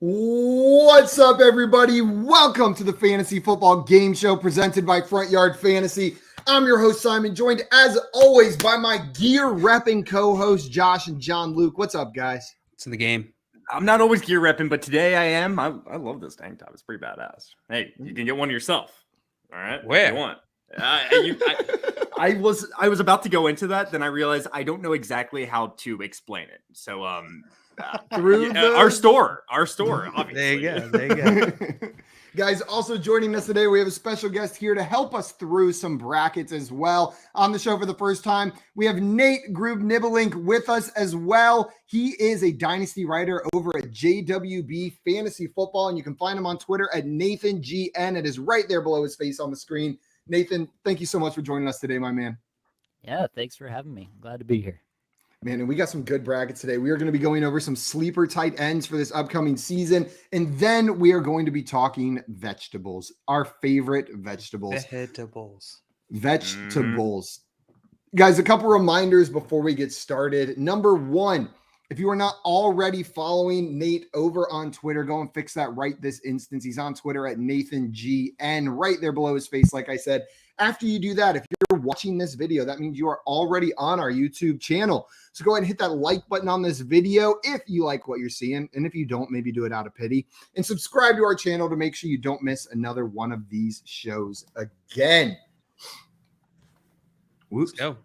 What's up, everybody? Welcome to the Fantasy Football Game Show presented by Front Yard Fantasy. I'm your host, Simon, joined as always by my gear-repping co-hosts, Josh and John Luke. What's up, guys? It's in the game. I'm not always gear repping, but today I am. I love this tank top. It's pretty badass. Hey, you can get one yourself. All right? Where? If you want. I was about to go into that, then I realized I don't know exactly how to explain it. So Through our store, obviously. There you go. Guys, also joining us today, we have a special guest here to help us through some brackets as well. On the show for the first time, we have Nate Grube-Nibelink with us as well. He is a dynasty writer over at JWB Fantasy Football, and you can find him on Twitter at NathanGN. It is right there below his face on the screen. Nathan, thank you so much for joining us today, my man. Yeah, thanks for having me. Glad to be here. Man, and we got some good brackets today. We are going to be going over some sleeper tight ends for this upcoming season, and then we are going to be talking vegetables, our favorite vegetables. Vegetables. Guys, a couple reminders before we get started. Number one, if you are not already following Nate over on Twitter, go and fix that right this instance. He's on Twitter at NathanGN, right there below his face, like I said. After you do that, if you're watching this video, that means you are already on our YouTube channel. So go ahead and hit that like button on this video if you like what you're seeing. And if you don't, maybe do it out of pity. And subscribe to our channel to make sure you don't miss another one of these shows again. Let's go.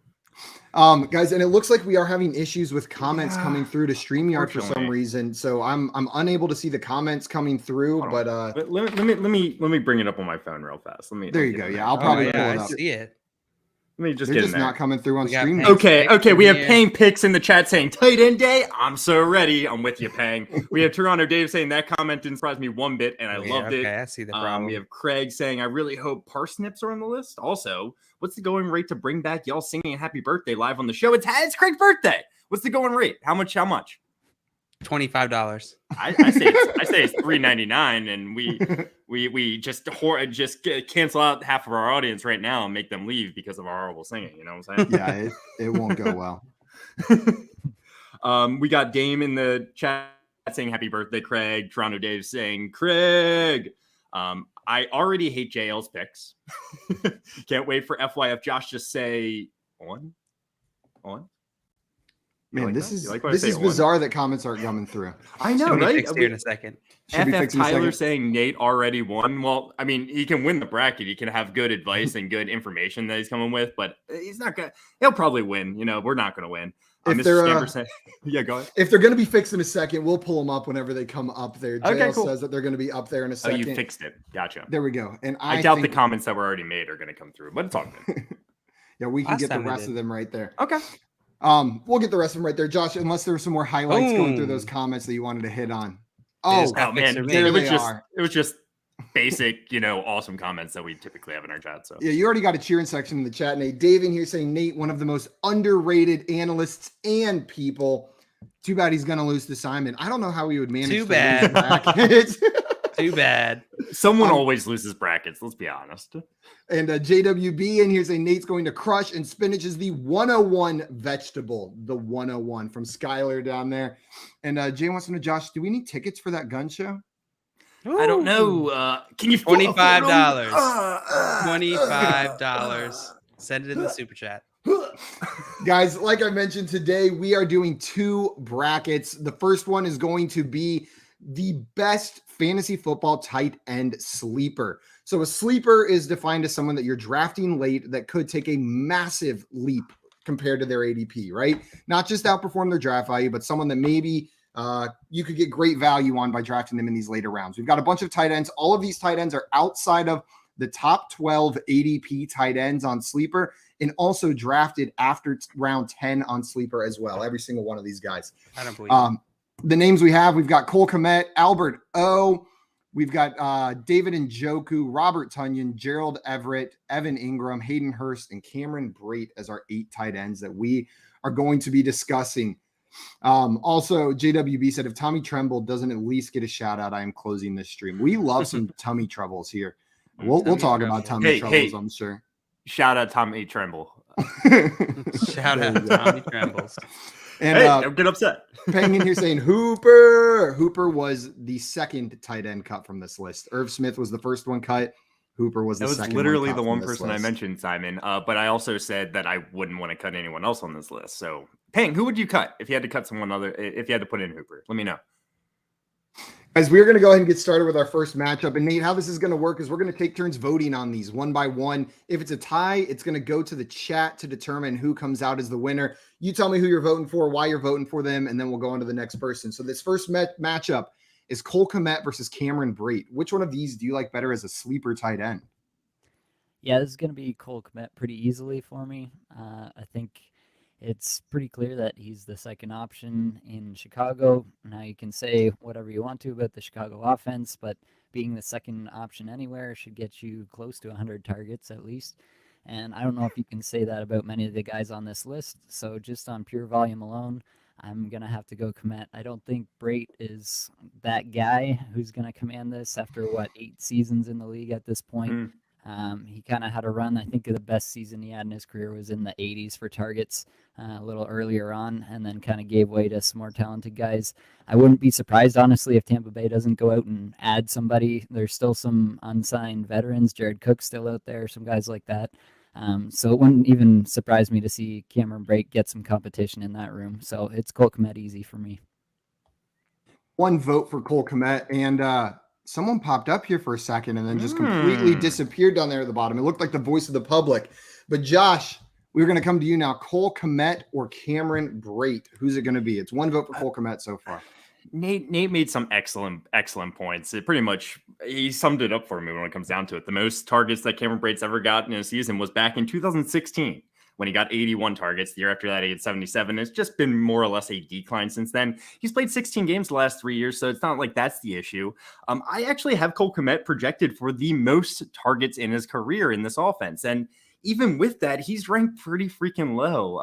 Guys, and it looks like we are having issues with comments coming through to StreamYard for some reason. So I'm unable to see the comments coming through. But let me bring it up on my phone real fast. There you go. Yeah, I'll probably pull it up. I see it. Let me just They're get just not coming through on StreamYard. Okay. We have Pang Picks in the chat saying tight end day. I'm so ready. I'm with you, Pang. We have Toronto Dave saying that comment didn't surprise me one bit, and I loved it. I see the problem. We have Craig saying I really hope parsnips are on the list. Also, what's the going rate to bring back y'all singing happy birthday live on the show? It's Craig's birthday. What's the going rate? How much? $25. I say it's $3.99, and we just cancel out half of our audience right now and make them leave because of our horrible singing. You know what I'm saying? Yeah, it won't go well. We got Dame in the chat saying happy birthday, Craig. Toronto Dave saying Craig. I already hate JL's picks. Can't wait for FYF. Josh, just say on. Man, like this that? is bizarre that comments aren't coming through. I know, right? Fixed here in a second. FF Tyler saying Nate already won. Well, I mean, he can win the bracket. He can have good advice and good information that he's coming with, but he's not gonna. He'll probably win. You know, we're not gonna win. Yeah, go ahead. If they're going to be fixed in a second, we'll pull them up whenever they come up there. JL says that they're going to be up there in a second. Oh, you fixed it. Gotcha. There we go. And I doubt the comments that were already made are going to come through, but it's all good. Yeah, we can get the rest of them right there. Okay. We'll get the rest of them right there, Josh. Unless there were some more highlights going through those comments that you wanted to hit on. Oh man, it was just basic, awesome comments that we typically have in our chat. So yeah, you already got a cheering section in the chat, Nate. Dave in here saying Nate, one of the most underrated analysts and people. Too bad he's gonna lose to Simon. I don't know how he would manage. Too bad. Too bad. Someone always loses brackets. Let's be honest. And JWB in here saying Nate's going to crush, and spinach is the 101 vegetable. The 101 from Skylar down there. And Jay wants to know, Josh, do we need tickets for that gun show? Ooh. I don't know. Can you $25? $25. Send it in the super chat. Guys, like I mentioned today, we are doing two brackets. The first one is going to be the best fantasy football tight end sleeper. So a sleeper is defined as someone that you're drafting late that could take a massive leap compared to their ADP, right? Not just outperform their draft value, but someone that maybe you could get great value on by drafting them in these later rounds. We've got a bunch of tight ends. All of these tight ends are outside of the top 12 ADP tight ends on Sleeper, and also drafted after round 10 on Sleeper as well. Every single one of these guys. I don't believe the names we've got Cole Kmet, Albert O. We've got David Njoku, Robert Tonyan, Gerald Everett, Evan Engram, Hayden Hurst, and Cameron Brate as our 8 tight ends that we are going to be discussing. Also, JWB said, if Tommy Tremble doesn't at least get a shout out, I am closing this stream. We love some tummy troubles here. We'll talk about tummy troubles, I'm sure. Shout out Tommy Tremble. Shout out Tommy Trembles. And hey, don't get upset. Peng in here saying Hooper. Hooper was the second tight end cut from this list. Irv Smith was the first one cut. Hooper was the second. That was literally one cut the one from this person I list. mentioned, Simon. But I also said that I wouldn't want to cut anyone else on this list. So, Peng, who would you cut if you had to cut someone other? If you had to put in Hooper, let me know. Guys, we're going to go ahead and get started with our first matchup. And Nate, how this is going to work is we're going to take turns voting on these one by one. If it's a tie, it's going to go to the chat to determine who comes out as the winner. You tell me who you're voting for, why you're voting for them, and then we'll go on to the next person. So this first matchup is Cole Kmet versus Cameron Brate. Which one of these do you like better as a sleeper tight end? Yeah, this is going to be Cole Kmet pretty easily for me. I think it's pretty clear that he's the second option in Chicago. Now, you can say whatever you want to about the Chicago offense, but being the second option anywhere should get you close to 100 targets at least. And I don't know if you can say that about many of the guys on this list. So just on pure volume alone, I'm going to have to go Kmet. I don't think Brate is that guy who's going to command this after, 8 seasons in the league at this point. He kind of had a run. I think the best season he had in his career was in the 80s for targets a little earlier on, and then kind of gave way to some more talented guys. I wouldn't be surprised, honestly, if Tampa Bay doesn't go out and add somebody. There's still some unsigned veterans. Jared Cook's still out there, some guys like that. So it wouldn't even surprise me to see Cameron Brate get some competition in that room. So it's Cole Kmet easy for me. One vote for Cole Kmet, and someone popped up here for a second and then just completely disappeared down there at the bottom. It looked like the voice of the public. But Josh, we're going to come to you now. Cole Kmet or Cameron Brate? Who's it going to be? It's one vote for Cole Kmet so far. Nate made some excellent points. It pretty much, he summed it up for me when it comes down to it. The most targets that Cameron Brate's ever gotten in a season was back in 2016. When he got 81 targets. The year after that, he had 77. It's just been more or less a decline since then. He's played 16 games the last 3 years, so it's not like that's the issue. I actually have Cole Kmet projected for the most targets in his career in this offense. And even with that, he's ranked pretty freaking low.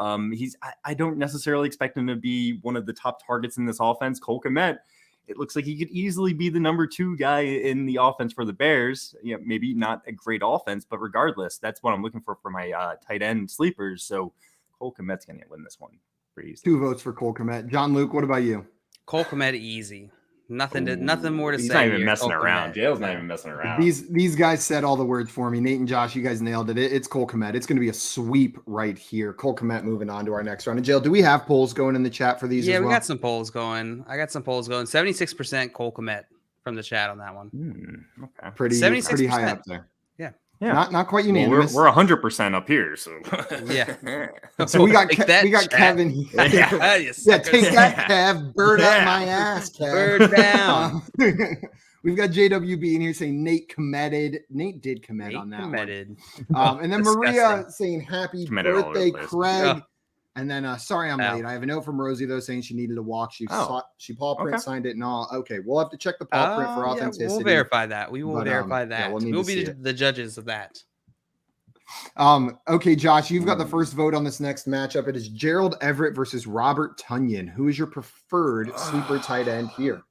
I don't necessarily expect him to be one of the top targets in this offense. Cole Kmet, it looks like he could easily be the number 2 guy in the offense for the Bears. Yeah, maybe not a great offense, but regardless, that's what I'm looking for my tight end sleepers. So Cole Kmet's going to win this one pretty easily. 2 votes for Cole Kmet. John Luke, what about you? Cole Kmet easy. Nothing more to say. He's not even here. messing Cole around. Kmet. Jail's not even messing around. These guys said all the words for me. Nate and Josh, you guys nailed it. It's Cole Kmet. It's going to be a sweep right here. Cole Kmet moving on to our next round. And Jail, do we have polls going in the chat for these as well? Yeah, we got some polls going. I got some polls going. 76% Cole Kmet from the chat on that one. Okay. Pretty high up there. Yeah. Not quite unanimous. We're 100% up here. So yeah. So we got Kevin. Yeah, take that, Kev. Bird up my ass, Kev. Bird down. We've got JWB in here saying Nate committed. Nate did commit on that committed. one. And then Maria saying happy Committed birthday, Craig. Oh. And then sorry I'm late. I have a note from Rosie though saying she needed to walk. She paw print signed it and all. Okay, we'll have to check the paw print for authenticity. We'll verify that. We will verify that. Yeah, we'll be the judges of that. Okay, Josh, you've got the first vote on this next matchup. It is Gerald Everett versus Robert Tonyan. Who is your preferred sleeper tight end here?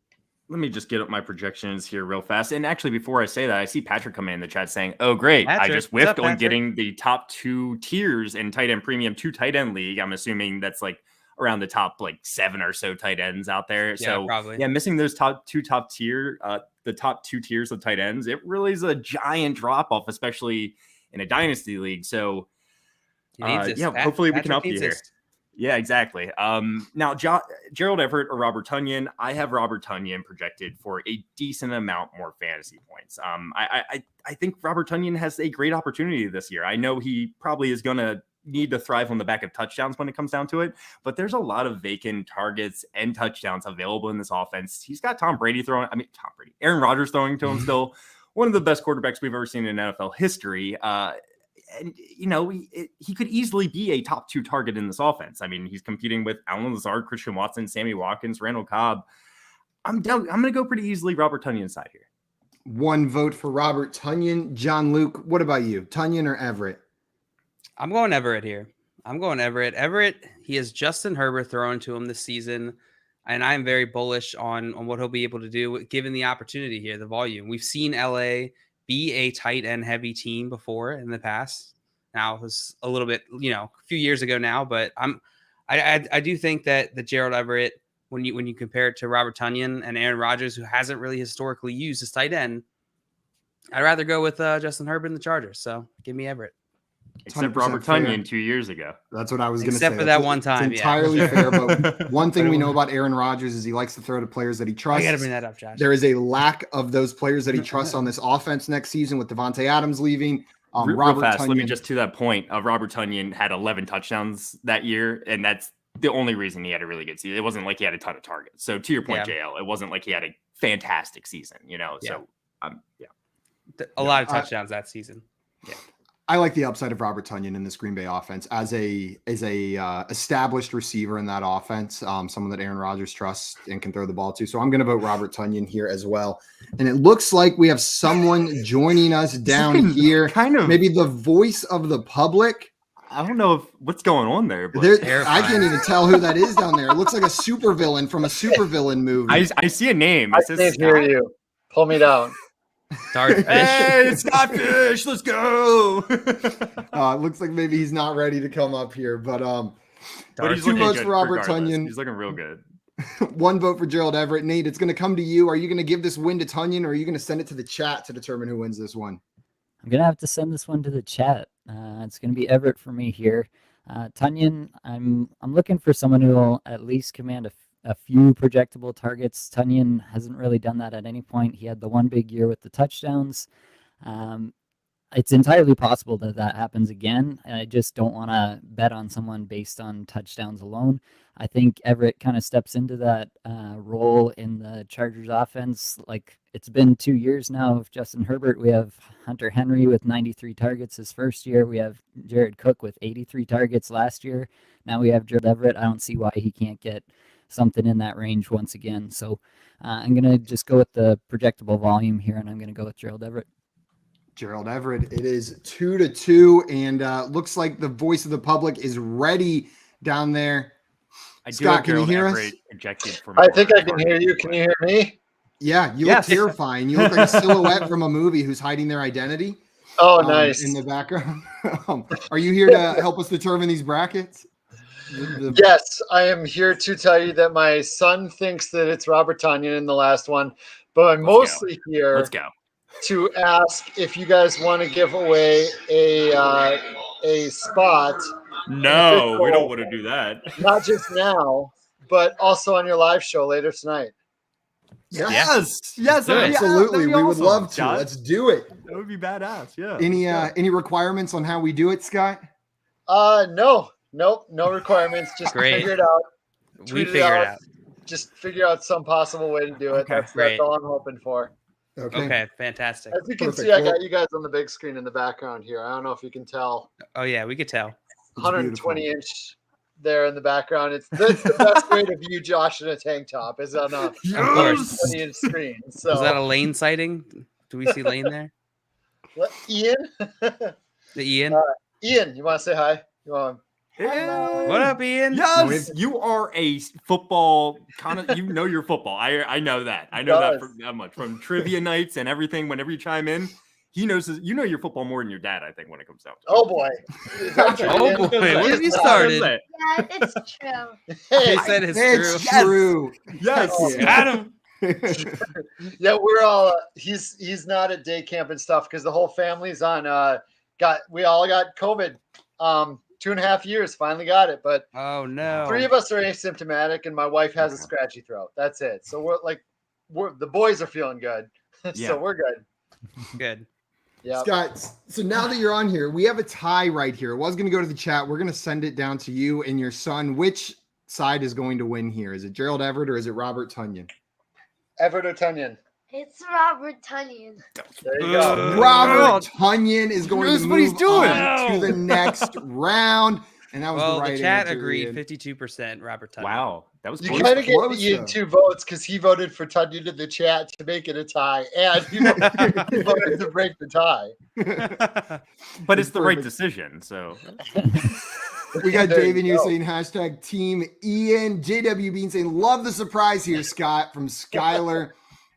Let me just get up my projections here real fast. And actually, before I say that, I see Patrick come in the chat saying, "Oh, great! Patrick, I just whiffed on getting the top 2 tiers in tight end premium 2 tight end league." I'm assuming that's like around the top 7 or so tight ends out there. Yeah, so probably. Yeah, missing those top two tiers of tight ends, it really is a giant drop off, especially in a dynasty league. So hopefully we can help you here. Yeah, exactly. Now, Gerald Everett or Robert Tonyan, I have Robert Tonyan projected for a decent amount more fantasy points. I think Robert Tonyan has a great opportunity this year. I know he probably is going to need to thrive on the back of touchdowns when it comes down to it, but there's a lot of vacant targets and touchdowns available in this offense. He's got Aaron Rodgers throwing to him still. One of the best quarterbacks we've ever seen in NFL history. And, he could easily be a top 2 target in this offense. I mean, he's competing with Allen Lazard, Christian Watson, Sammy Watkins, Randall Cobb. I'm going to go pretty easily Robert Tonyan side here. 1 vote for Robert Tonyan. John Luke, what about you? Tonyan or Everett? I'm going Everett here. Everett, he has Justin Herbert thrown to him this season, and I'm very bullish on what he'll be able to do given the opportunity here, the volume. We've seen LA be a tight end heavy team before in the past. Now it was a little bit, a few years ago now, but I do think that the Gerald Everett, when you compare it to Robert Tonyan and Aaron Rodgers, who hasn't really historically used his tight end, I'd rather go with Justin Herbert and the Chargers. So give me Everett. Except Robert Tonyan 2 years ago. That's what I was going to say. Except for that one time, it's entirely fair. But one thing we know about Aaron Rodgers is he likes to throw to players that he trusts. I got to bring that up, Josh. There is a lack of those players that he trusts on this offense next season with Devontae Adams leaving. Real fast, let me just to that point. Robert Tonyan had 11 touchdowns that year, and that's the only reason he had a really good season. It wasn't like he had a ton of targets. So to your point, JL, it wasn't like he had a fantastic season, So a lot of touchdowns that season. Yeah. I like the upside of Robert Tonyan in this Green Bay offense as a established receiver in that offense, someone that Aaron Rodgers trusts and can throw the ball to. So I'm going to vote Robert Tonyan here as well. And it looks like we have someone joining us down here, kind of maybe the voice of the public. I don't know what's going on there, but I can't even tell who that is down there. It looks like a supervillain from a supervillain movie. I see a name. I can't hear you. Pull me down. Dartfish. Hey, it's Dartfish. Let's go. It looks like maybe he's not ready to come up here, but he's 2 looking votes good for Robert regardless. Tonyan. He's looking real good. 1 vote for Gerald Everett. Nate, it's going to come to you. Are you going to give this win to Tonyan, or are you going to send it to the chat to determine who wins this one? I'm going to have to send this one to the chat. It's going to be Everett for me here. Tonyan, I'm looking for someone who will at least command a few projectable targets. Tonyan hasn't really done that at any point. He had the one big year with the touchdowns. It's entirely possible that happens again. I just don't want to bet on someone based on touchdowns alone. I think Everett kind of steps into that role in the Chargers offense. Like, it's been 2 years now of Justin Herbert. We have Hunter Henry with 93 targets his first year. We have Jared Cook with 83 targets last year. Now we have Gerald Everett. I don't see why he can't get something in that range once again. So I'm going to just go with the projectable volume here, and I'm going to go with Gerald Everett. Gerald Everett. It is 2-2, and looks like the voice of the public is ready down there. Scott, can you hear us? I think I can hear you. Can you hear me? Yeah, you look terrifying. You look like a silhouette from a movie who's hiding their identity. Oh, nice. In the background. Are you here to help us determine these brackets? Yes, I am here to tell you that my son thinks that it's Robert Tonyan in the last one, but I'm mostly here to ask if you guys want to give away a spot. No, we don't want to do that. Not just now, but also on your live show later tonight. Yes, absolutely. We would love to. Let's do it. That would be badass. Yeah. Any requirements on how we do it, Scott? No requirements. Just figure it out. We figure it out. Just figure out some possible way to do it. That's all I'm hoping for. Okay, fantastic. As you can see, I got you guys on the big screen in the background here. I don't know if you can tell. Oh yeah, we could tell. 120-inch there in the background. It's the best way to view Josh in a tank top is on a 120-inch screen. So is that a Lane sighting? Do we see Lane there? What, Ian? Ian? Ian, you want to say hi? You want? What up, Ian? Yes, you are a football kind of. You know your football. I know that. I know that much from trivia nights and everything. Whenever you chime in, he knows. You know your football more than your dad. I think when it comes down to it. Oh boy! Oh boy! What have you started? Yeah, it's true. He said it's true. Yes, Adam. Yeah, we're all. He's not at day camp and stuff because the whole family's on. We all got COVID. 2.5 years, finally got it, but oh no, 3 of us are asymptomatic, and my wife has a scratchy throat. That's it. So we're the boys are feeling good, so we're good. Good. Yeah, Scott. So now that you're on here, we have a tie right here. It was going to go to the chat. We're going to send it down to you and your son. Which side is going to win here? Is it Gerald Everett or is it Robert Tonyan? Everett or Tonyan? It's Robert Tonyan. There you go. Robert Tonyan is going to move on to the next round. And that was the right the chat answer, agreed. Ian. 52% Robert Tonyan. Wow, that was You kind of gave Ian 2 votes because he voted for Tonyan in the chat to make it a tie, and he voted to break the tie. But it's the right decision. So we got Dave in here saying #Team Ian. JW Bean saying love the surprise here, Scott from Skylar.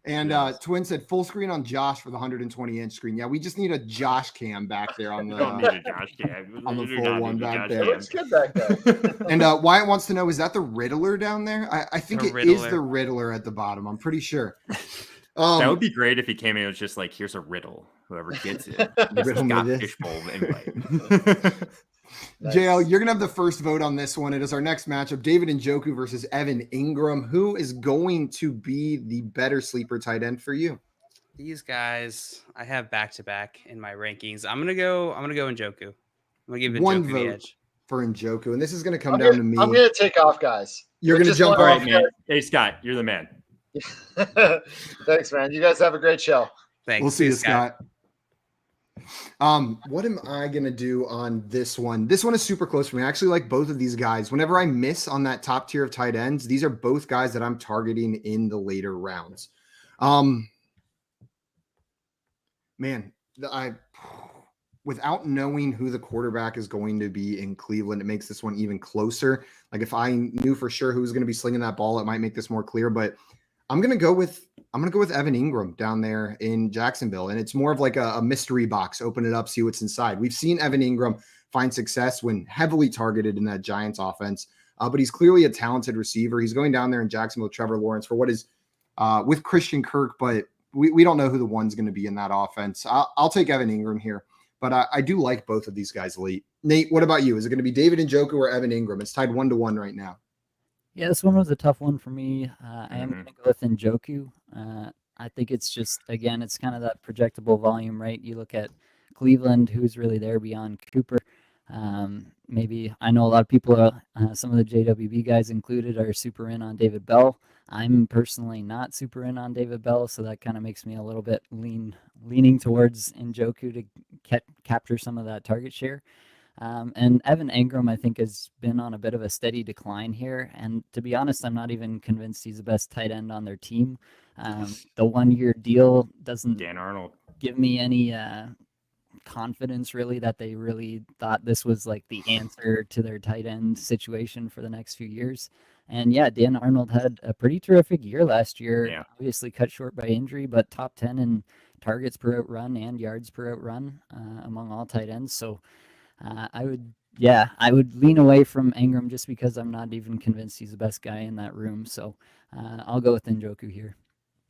And Twin said full screen on Josh for the 120-inch screen. Yeah, we just need a Josh cam back there on the. Don't need a Josh cam. On the full one back there. It looks good back there. And Wyatt wants to know, is that the Riddler down there? I think it is the Riddler at the bottom. I'm pretty sure. That would be great if he came in. It was just like, here's a riddle. Whoever gets it, riddle got me fishbowl invite. Nice. JL, you're gonna have the first vote on this one. It is our next matchup: David Njoku versus Evan Engram. Who is going to be the better sleeper tight end for you? These guys, I have back to back in my rankings. I'm gonna go Njoku. I'm gonna give Njoku one the vote edge for Njoku, and this is gonna come down to me. I'm gonna take off, guys. You're gonna jump All off. right, man. Hey, Scott, you're the man. Thanks, man. You guys have a great show. Thanks. We'll see you, Scott. What am I gonna do on this one? This one is super close for me. I actually like both of these guys. Whenever I miss on that top tier of tight ends, these are both guys that I'm targeting in the later rounds. Man, without knowing who the quarterback is going to be in Cleveland, it makes this one even closer. Like if I knew for sure who was going to be slinging that ball, it might make this more clear. But I'm gonna go with Evan Engram down there in Jacksonville, and it's more of like a mystery box. Open it up, see what's inside. We've seen Evan Engram find success when heavily targeted in that Giants offense, but he's clearly a talented receiver. He's going down there in Jacksonville with Trevor Lawrence for what is with Christian Kirk, but we don't know who the one's going to be in that offense. I'll take Evan Engram here, but I do like both of these guys late. Nate, what about you? Is it going to be David Njoku or Evan Engram? It's tied 1-1 right now. Yeah, this one was a tough one for me. I am going to go with Njoku. I think it's just, again, it's kind of that projectable volume, right? You look at Cleveland, who's really there beyond Cooper. Maybe I know a lot of people, some of the JWB guys included, are super in on David Bell. I'm personally not super in on David Bell, so that kind of makes me a little bit leaning towards Njoku to capture some of that target share. And Evan Engram, I think, has been on a bit of a steady decline here. And to be honest, I'm not even convinced he's the best tight end on their team. The 1-year deal doesn't Dan Arnold give me any confidence really that they really thought this was like the answer to their tight end situation for the next few years. And yeah, Dan Arnold had a pretty terrific year last year, obviously cut short by injury, but top 10 in targets per outrun and yards per outrun among all tight ends. So I would lean away from Engram just because I'm not even convinced he's the best guy in that room. So I'll go with Njoku here.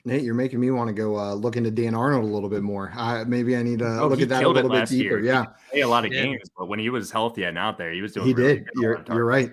Nate, you're making me want to go look into Dan Arnold a little bit more. Maybe I need to look at that a little bit deeper. Year. Yeah, he played a lot of games, but when he was healthy and out there, he was doing. He really did. You're right,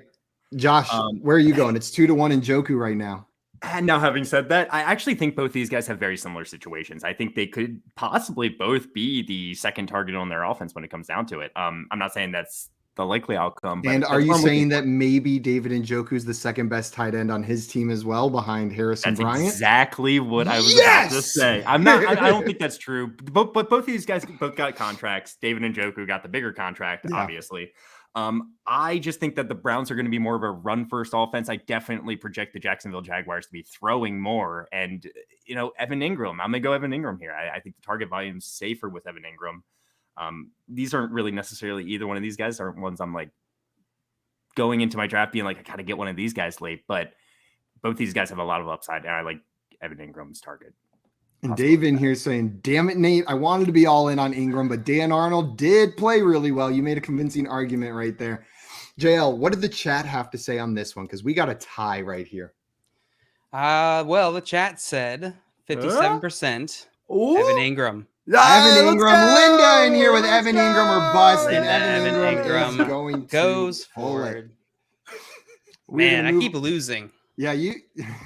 Josh. Where are you going? It's 2-1 Njoku right now. And now, having said that, I actually think both these guys have very similar situations. I think they could possibly both be the second target on their offense when it comes down to it. I'm not saying that's the likely outcome. But and are you saying that maybe David Njoku is the second best tight end on his team as well, behind Harrison Bryant? Exactly what I was about to say. I'm not. I don't think that's true. But both of these guys both got contracts. David Njoku got the bigger contract, obviously. I just think that the Browns are going to be more of a run-first offense. I definitely project the Jacksonville Jaguars to be throwing more. And, Evan Engram, I'm going to go Evan Engram here. I think the target volume is safer with Evan Engram. These aren't really necessarily either one of these guys aren't ones I'm like going into my draft being like, I got to get one of these guys late. But both these guys have a lot of upside, and I like Evan Ingram's target. And Dave in here saying, damn it, Nate, I wanted to be all in on Engram, but Dan Arnold did play really well. You made a convincing argument right there. JL, what did the chat have to say on this one? Because we got a tie right here. Well, the chat said 57% Evan Engram. Evan Engram. Linda in here with Evan Engram or bust. And Evan Engram is going goes forward. Man, I keep losing. Yeah,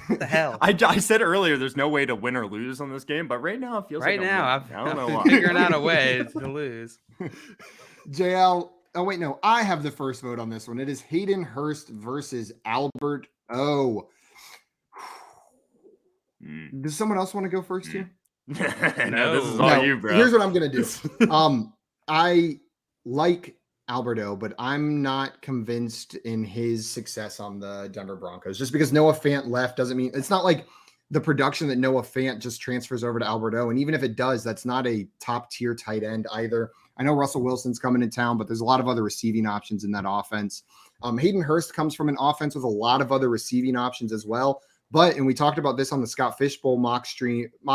what the hell? I said earlier there's no way to win or lose on this game, but right now it feels right like now I don't know why. Figuring out a way to lose. JL, oh wait, no, I have the first vote on this one. It is Hayden Hurst versus Albert O. Does someone else want to go first here? No, this is all you, bro. Here's what I'm gonna do. I like Alberto, but I'm not convinced in his success on the Denver Broncos. Just because Noah Fant left doesn't mean it's not like the production that Noah Fant just transfers over to Alberto. And even if it does, that's not a top tier tight end either. I know Russell Wilson's coming in town, but there's a lot of other receiving options in that offense. Hayden Hurst comes from an offense with a lot of other receiving options as well, But, and we talked about this on the Scott Fishbowl mock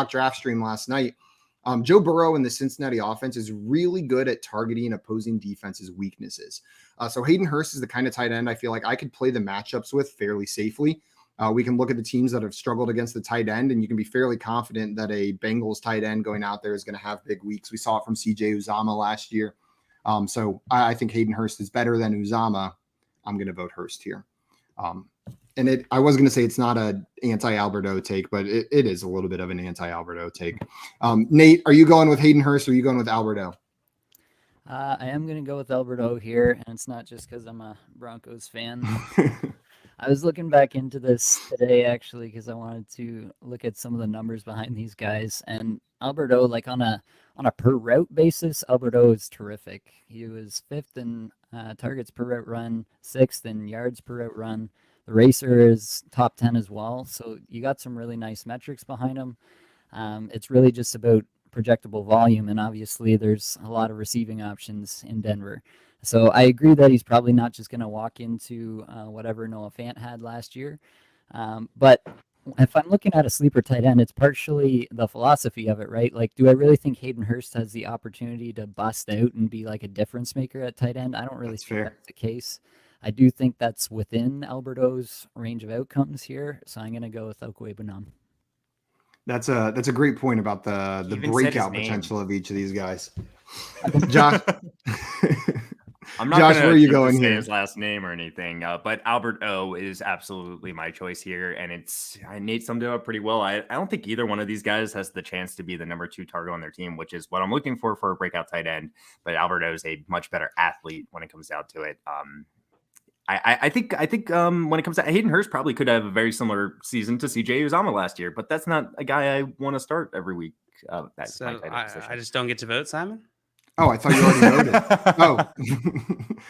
draft stream last night, Joe Burrow and the Cincinnati offense is really good at targeting opposing defenses' weaknesses. So Hayden Hurst is the kind of tight end I feel like I could play the matchups with fairly safely. We can look at the teams that have struggled against the tight end, and you can be fairly confident that a Bengals tight end going out there is going to have big weeks. We saw it from CJ Uzomah last year. So I think Hayden Hurst is better than Uzomah. I'm going to vote Hurst here. I was going to say it's not an anti-Alberto take, but it is a little bit of an anti-Alberto take. Nate, are you going with Hayden Hurst or are you going with Alberto? I am going to go with Alberto here, and it's not just because I'm a Broncos fan. I was looking back into this today, actually, because I wanted to look at some of the numbers behind these guys. And Alberto, like on a per route basis, Alberto is terrific. He was 5th in targets per route run, 6th in yards per route run. The racer is top 10 as well. So you got some really nice metrics behind him. It's really just about projectable volume, and obviously there's a lot of receiving options in Denver. So I agree that he's probably not just going to walk into whatever Noah Fant had last year. But if I'm looking at a sleeper tight end, it's partially the philosophy of it, right? Like, do I really think Hayden Hurst has the opportunity to bust out and be like a difference maker at tight end? I don't really think that's the case. I do think that's within Alberto's range of outcomes here. So I'm going to go with Okwuegbunam. That's a great point about the breakout potential of each of these guys. Josh, I'm not Josh, where are you going here? His last name or anything, but Albert O is absolutely my choice here, and Nate summed it up pretty well. I don't think either one of these guys has the chance to be the number 2 target on their team, which is what I'm looking for a breakout tight end. But Albert O is a much better athlete when it comes down to it. I think when it comes to Hayden Hurst, probably could have a very similar season to CJ Uzomah last year, but that's not a guy I want to start every week. So I just don't get to vote, Simon? Oh, I thought you already voted. Oh,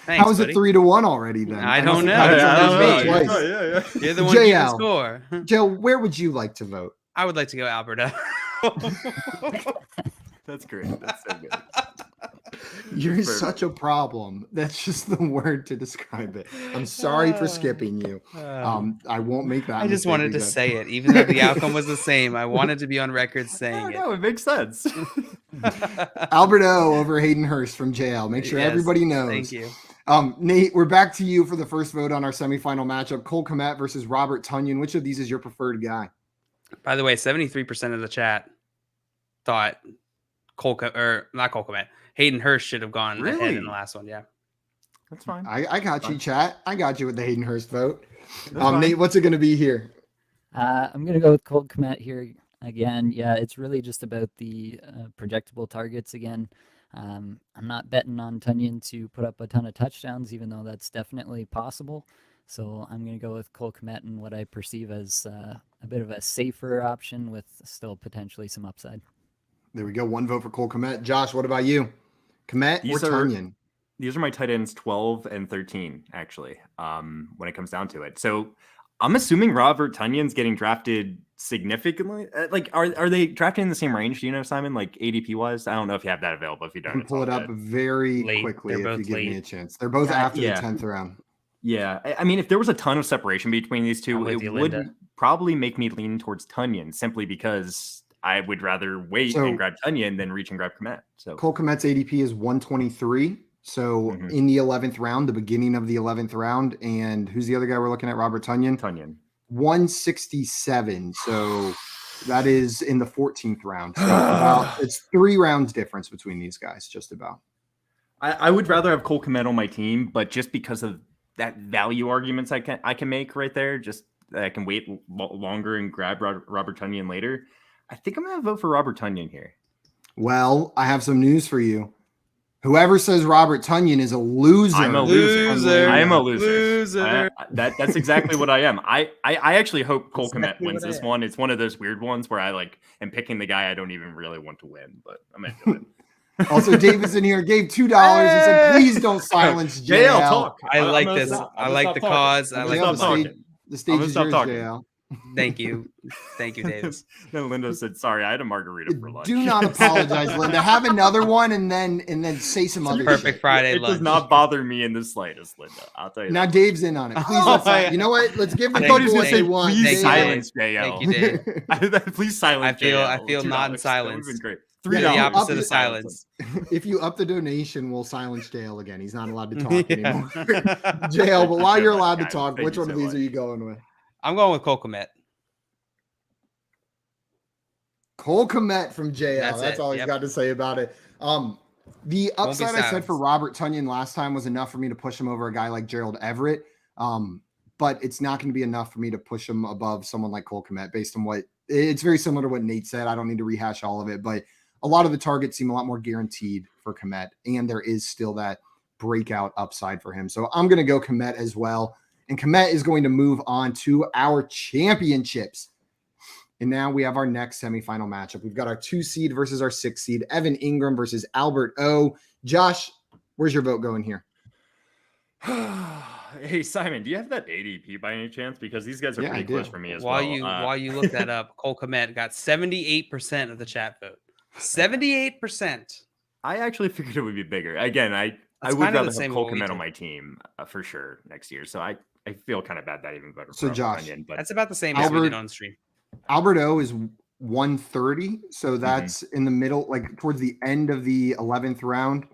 thanks, how is it 3-1 already then? I don't know. Yeah. You're the one keeping score. Joe, where would you like to vote? I would like to go Alberto. That's great. That's so good. You're such a problem. That's just the word to describe it. I'm sorry for skipping you. I won't make that. I just wanted to say it, even though the outcome was the same. I wanted to be on record saying it. No, it makes sense. Alberto over Hayden Hurst from JL. Make sure everybody knows. Thank you. Nate, we're back to you for the first vote on our semifinal matchup. Cole Kmet versus Robert Tonyan. Which of these is your preferred guy? By the way, 73% of the chat thought not Cole Kmet. Hayden Hurst should have gone ahead in the last one. Yeah. That's fine. I got you, chat. I got you with the Hayden Hurst vote. Nate, what's it going to be here? I'm going to go with Cole Kmet here again. Yeah, it's really just about the projectable targets again. I'm not betting on Tonyan to put up a ton of touchdowns, even though that's definitely possible. So I'm going to go with Cole Kmet and what I perceive as a bit of a safer option with still potentially some upside. There we go. 1 vote for Cole Kmet. Josh, what about you? Kmet or Tonyan? These are my tight ends 12 and 13, actually, when it comes down to it. So I'm assuming Robert Tonyan's getting drafted significantly. Like, are they drafting in the same range? Do you know, Simon, like ADP wise? I don't know if you have that available. If you don't, pull it up very quickly if you give me a chance. They're both after the 10th round. Yeah. I mean, if there was a ton of separation between these two, it would probably make me lean towards Tonyan simply because I would rather wait and grab Tonyan than reach and grab Kmet. So Cole Kmet's ADP is 123. So in the 11th round, the beginning of the 11th round. And who's the other guy we're looking at? Robert Tonyan? 167. So that is in the 14th round. So it's 3 rounds difference between these guys, just about. I would rather have Cole Kmet on my team, but just because of that value arguments I can make right there, just that I can wait longer and grab Robert Tonyan later. I think I'm going to vote for Robert Tonyan here. Well, I have some news for you. Whoever says Robert Tonyan is a loser. I'm a loser. I am a loser. That's exactly what I am. I actually hope Cole Kmet wins this one. It's one of those weird ones where I am picking the guy I don't even really want to win, but I'm going to do it. Also, Davis in here gave $2 and said, please don't silence JL. Talk. I like this. I like the cause. I like the stage is yours, JL. Thank you, Davis. Then Linda said, "Sorry, I had a margarita for lunch." Do not apologize, Linda. Have another one and then say some other Perfect shit. Friday It lunch. does not bother me in the slightest, Linda. I'll tell you. Now that. Dave's in on it. Please, you know what? Let's give the I thought he people was what going to they say, want. please Dave. silence Thank JL. you, Dave. Please silence JL. I feel not in $2. silence. That would have been great. The Yeah, $3. opposite up- of silence. If you up the donation, we'll silence JL again. He's not allowed to talk anymore. JL, but while so you're much, allowed to guys. talk, Thank which you one so of these much. are you going with? I'm going with Cole Kmet. Cole Kmet from JL. That's That's it. all he's Yep. got to say about it. The upside I said for silenced. Robert Tonyan last time was enough for me to push him over a guy like Gerald Everett. But it's not going to be enough for me to push him above someone like Cole Kmet based on what it's very similar to what Nate said. I don't need to rehash all of it, but a lot of the targets seem a lot more guaranteed for Kmet, and there is still that breakout upside for him. So I'm going to go Kmet as well. And Kmet is going to move on to our championships. And now we have our next semifinal matchup. We've got our 2 seed versus our 6 seed, Evan Engram versus Albert O. Josh, where's your vote going here? Hey, Simon, do you have that ADP by any chance? Because these guys are Yeah, I pretty do. close for me as While well. you look that up, Cole Kmet got 78% of the chat vote. 78%. I actually figured it would be bigger. Again, I That's would kind of rather the same have Cole what we Kmet did. on my team for sure next year. So I feel kind of bad that I even voted So for Josh, Tonyan, but That's about the same as we did Albert- on stream. Albert O is 130. So that's in the middle, like towards the end of the 11th round.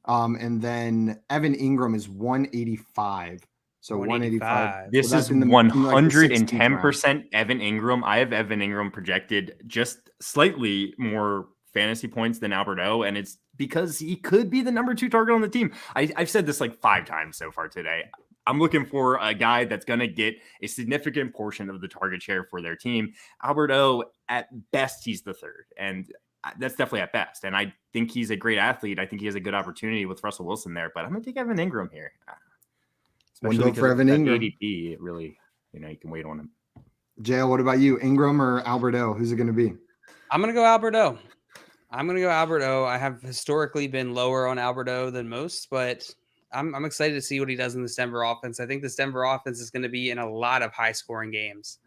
And then Evan Engram is 185. So 185. This So is that's in the 110% Evan Engram. I have Evan Engram projected just slightly more fantasy points than Albert O, and it's because he could be the number 2 target on the team. I've said this like 5 times so far today. I'm looking for a guy that's going to get a significant portion of the target share for their team. Albert O, at best, he's the 3rd, and that's definitely at best. And I think he's a great athlete. I think he has a good opportunity with Russell Wilson there, but I'm going to take Evan Engram here. One vote for Evan Engram. ADP, it really, you can wait on him. JL, what about you? Engram or Albert O? Who's it going to be? I'm going to go Albert O. I have historically been lower on Albert O than most, but I'm excited to see what he does in this Denver offense. I think this Denver offense is going to be in a lot of high-scoring games,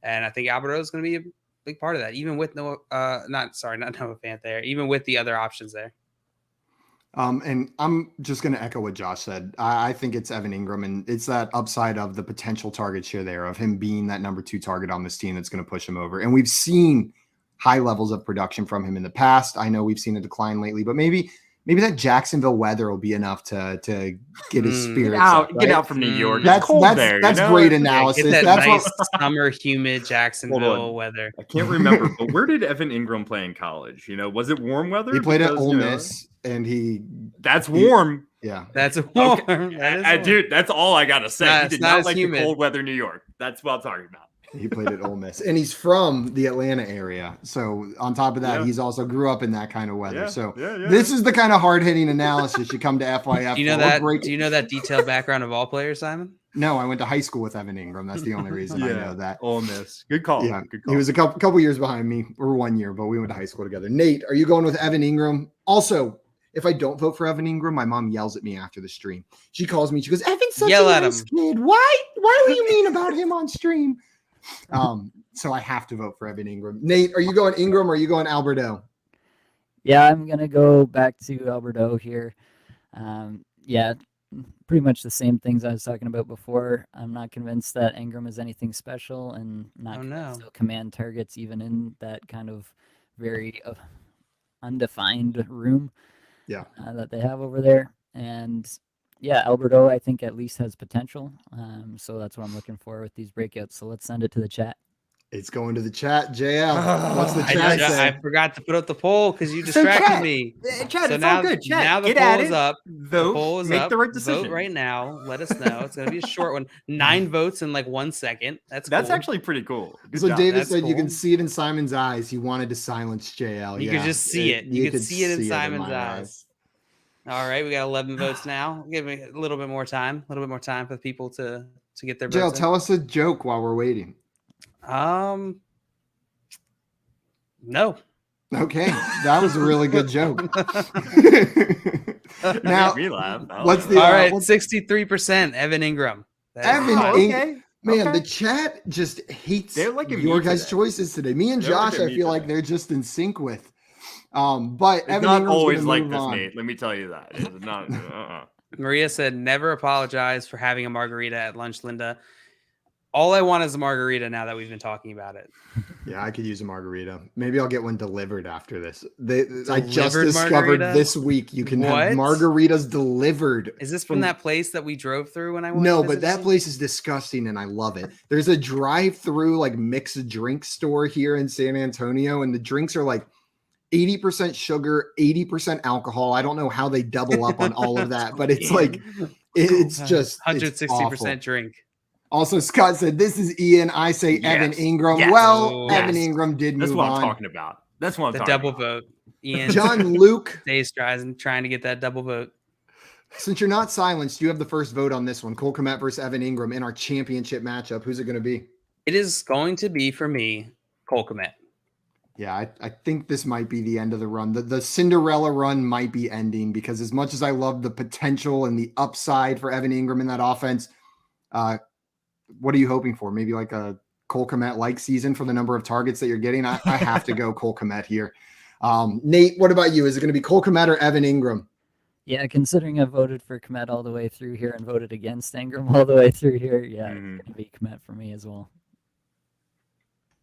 and I think Albert O is going to be a big part of that, even with not Noah Fant there, even with the other options there. And I'm just going to echo what Josh said. I think it's Evan Engram, and it's that upside of the potential target share there of him being that number 2 target on this team that's going to push him over. And we've seen high levels of production from him in the past. I know we've seen a decline lately, but maybe that Jacksonville weather will be enough to get his spirits up, right? Get out from New York. That's It's cold there. That's great analysis. Get that That's nice what, summer humid Jacksonville weather. I can't remember, but where did Evan Engram play in college? Was it warm weather? he played at Ole Miss, and that's warm. Yeah, that's warm. Okay. Dude, that's all I gotta say. He did not like humid. the cold weather New York. That's what I'm talking about. He played at Ole Miss, and he's from the Atlanta area. So on top of that, he's also grew up in that kind of weather. This is the kind of hard-hitting analysis you come to FYF. Do you know that detailed background of all players, Simon? No, I went to high school with Evan Engram. That's the only reason I know that. Ole Miss. Good call. Yeah, good call. He was a couple years behind me, or 1 year, but we went to high school together. Nate, are you going with Evan Engram? Also, if I don't vote for Evan Engram, my mom yells at me after the stream. She calls me. She goes, "Evan's such a nice kid. Why were you mean about him on stream?" So I have to vote for Evan Engram. Nate, are you going Engram or are you going Albert O? Yeah, I'm going to go back to Albert O here. Yeah, pretty much the same things I was talking about before. I'm not convinced that Engram is anything special, and not convinced he'll command targets even in that kind of very undefined room that they have over there. And yeah, Albert O, I think at least has potential. So that's what I'm looking for with these breakouts. So let's send it to the chat. It's going to the chat. JL, what's the chat say? I forgot to put up the poll because you distracted me. Chat, so it's now, all good. Chat, now the get poll at is it. up. Vote. The poll is make up. the right decision. Vote right now. Let us know. It's going to be a short one. 9 votes in like 1 second. That's cool. actually pretty cool. Good so job. David said you can see it in Simon's eyes. He wanted to silence JL. You could just see it. You could see it in Simon's eyes. All right, we got 11 votes now. Give me a little bit more time. A little bit more time for people to get their votes. JL, tell us a joke while we're waiting. No. Okay, that was a really good joke. Now, me laugh. what's the all right? 63% Evan Engram. Evan Engram. Man, the chat just hates They're liking your me guys' today. choices today. Me and They're Josh, liking I me feel like today. they're just in sync with. But It's Evan not Ingram's always gonna like move this, on. Nate. Let me tell you that. It's not. Maria said, never apologize for having a margarita at lunch, Linda. All I want is a margarita now that we've been talking about it. Yeah, I could use a margarita. Maybe I'll get one delivered after this. I just Delivered discovered margarita? this week you can have What? margaritas delivered. Is this from that place that we drove through when I went? No, to but visit that you? place is disgusting and I love it. There's a drive-through like mixed drink store here in San Antonio, and the drinks are like 80% sugar, 80% alcohol. I don't know how they double up on all of that, but it's like it's just 160% drink. Also, Scott said, "This is Ian." I say Evan Engram. Yes. Well, Yes. Evan Engram did move That's what on. I'm talking about. That's what I'm The talking double about. vote. Ian. John Luke. Stays trying to get that double vote. Since you're not silenced, you have the first vote on this one. Cole Kmet versus Evan Engram in our championship matchup. Who's it going to be? It is going to be, for me, Cole Kmet. Yeah, I think this might be the end of the run. The Cinderella run might be ending because as much as I love the potential and the upside for Evan Engram in that offense, what are you hoping for? Maybe like a Cole Kmet-like season for the number of targets that you're getting? I have to go Cole Kmet here. Nate, what about you? Is it going to be Cole Kmet or Evan Engram? Yeah, considering I voted for Kmet all the way through here and voted against Engram all the way through here, yeah, it's going to be Kmet for me as well.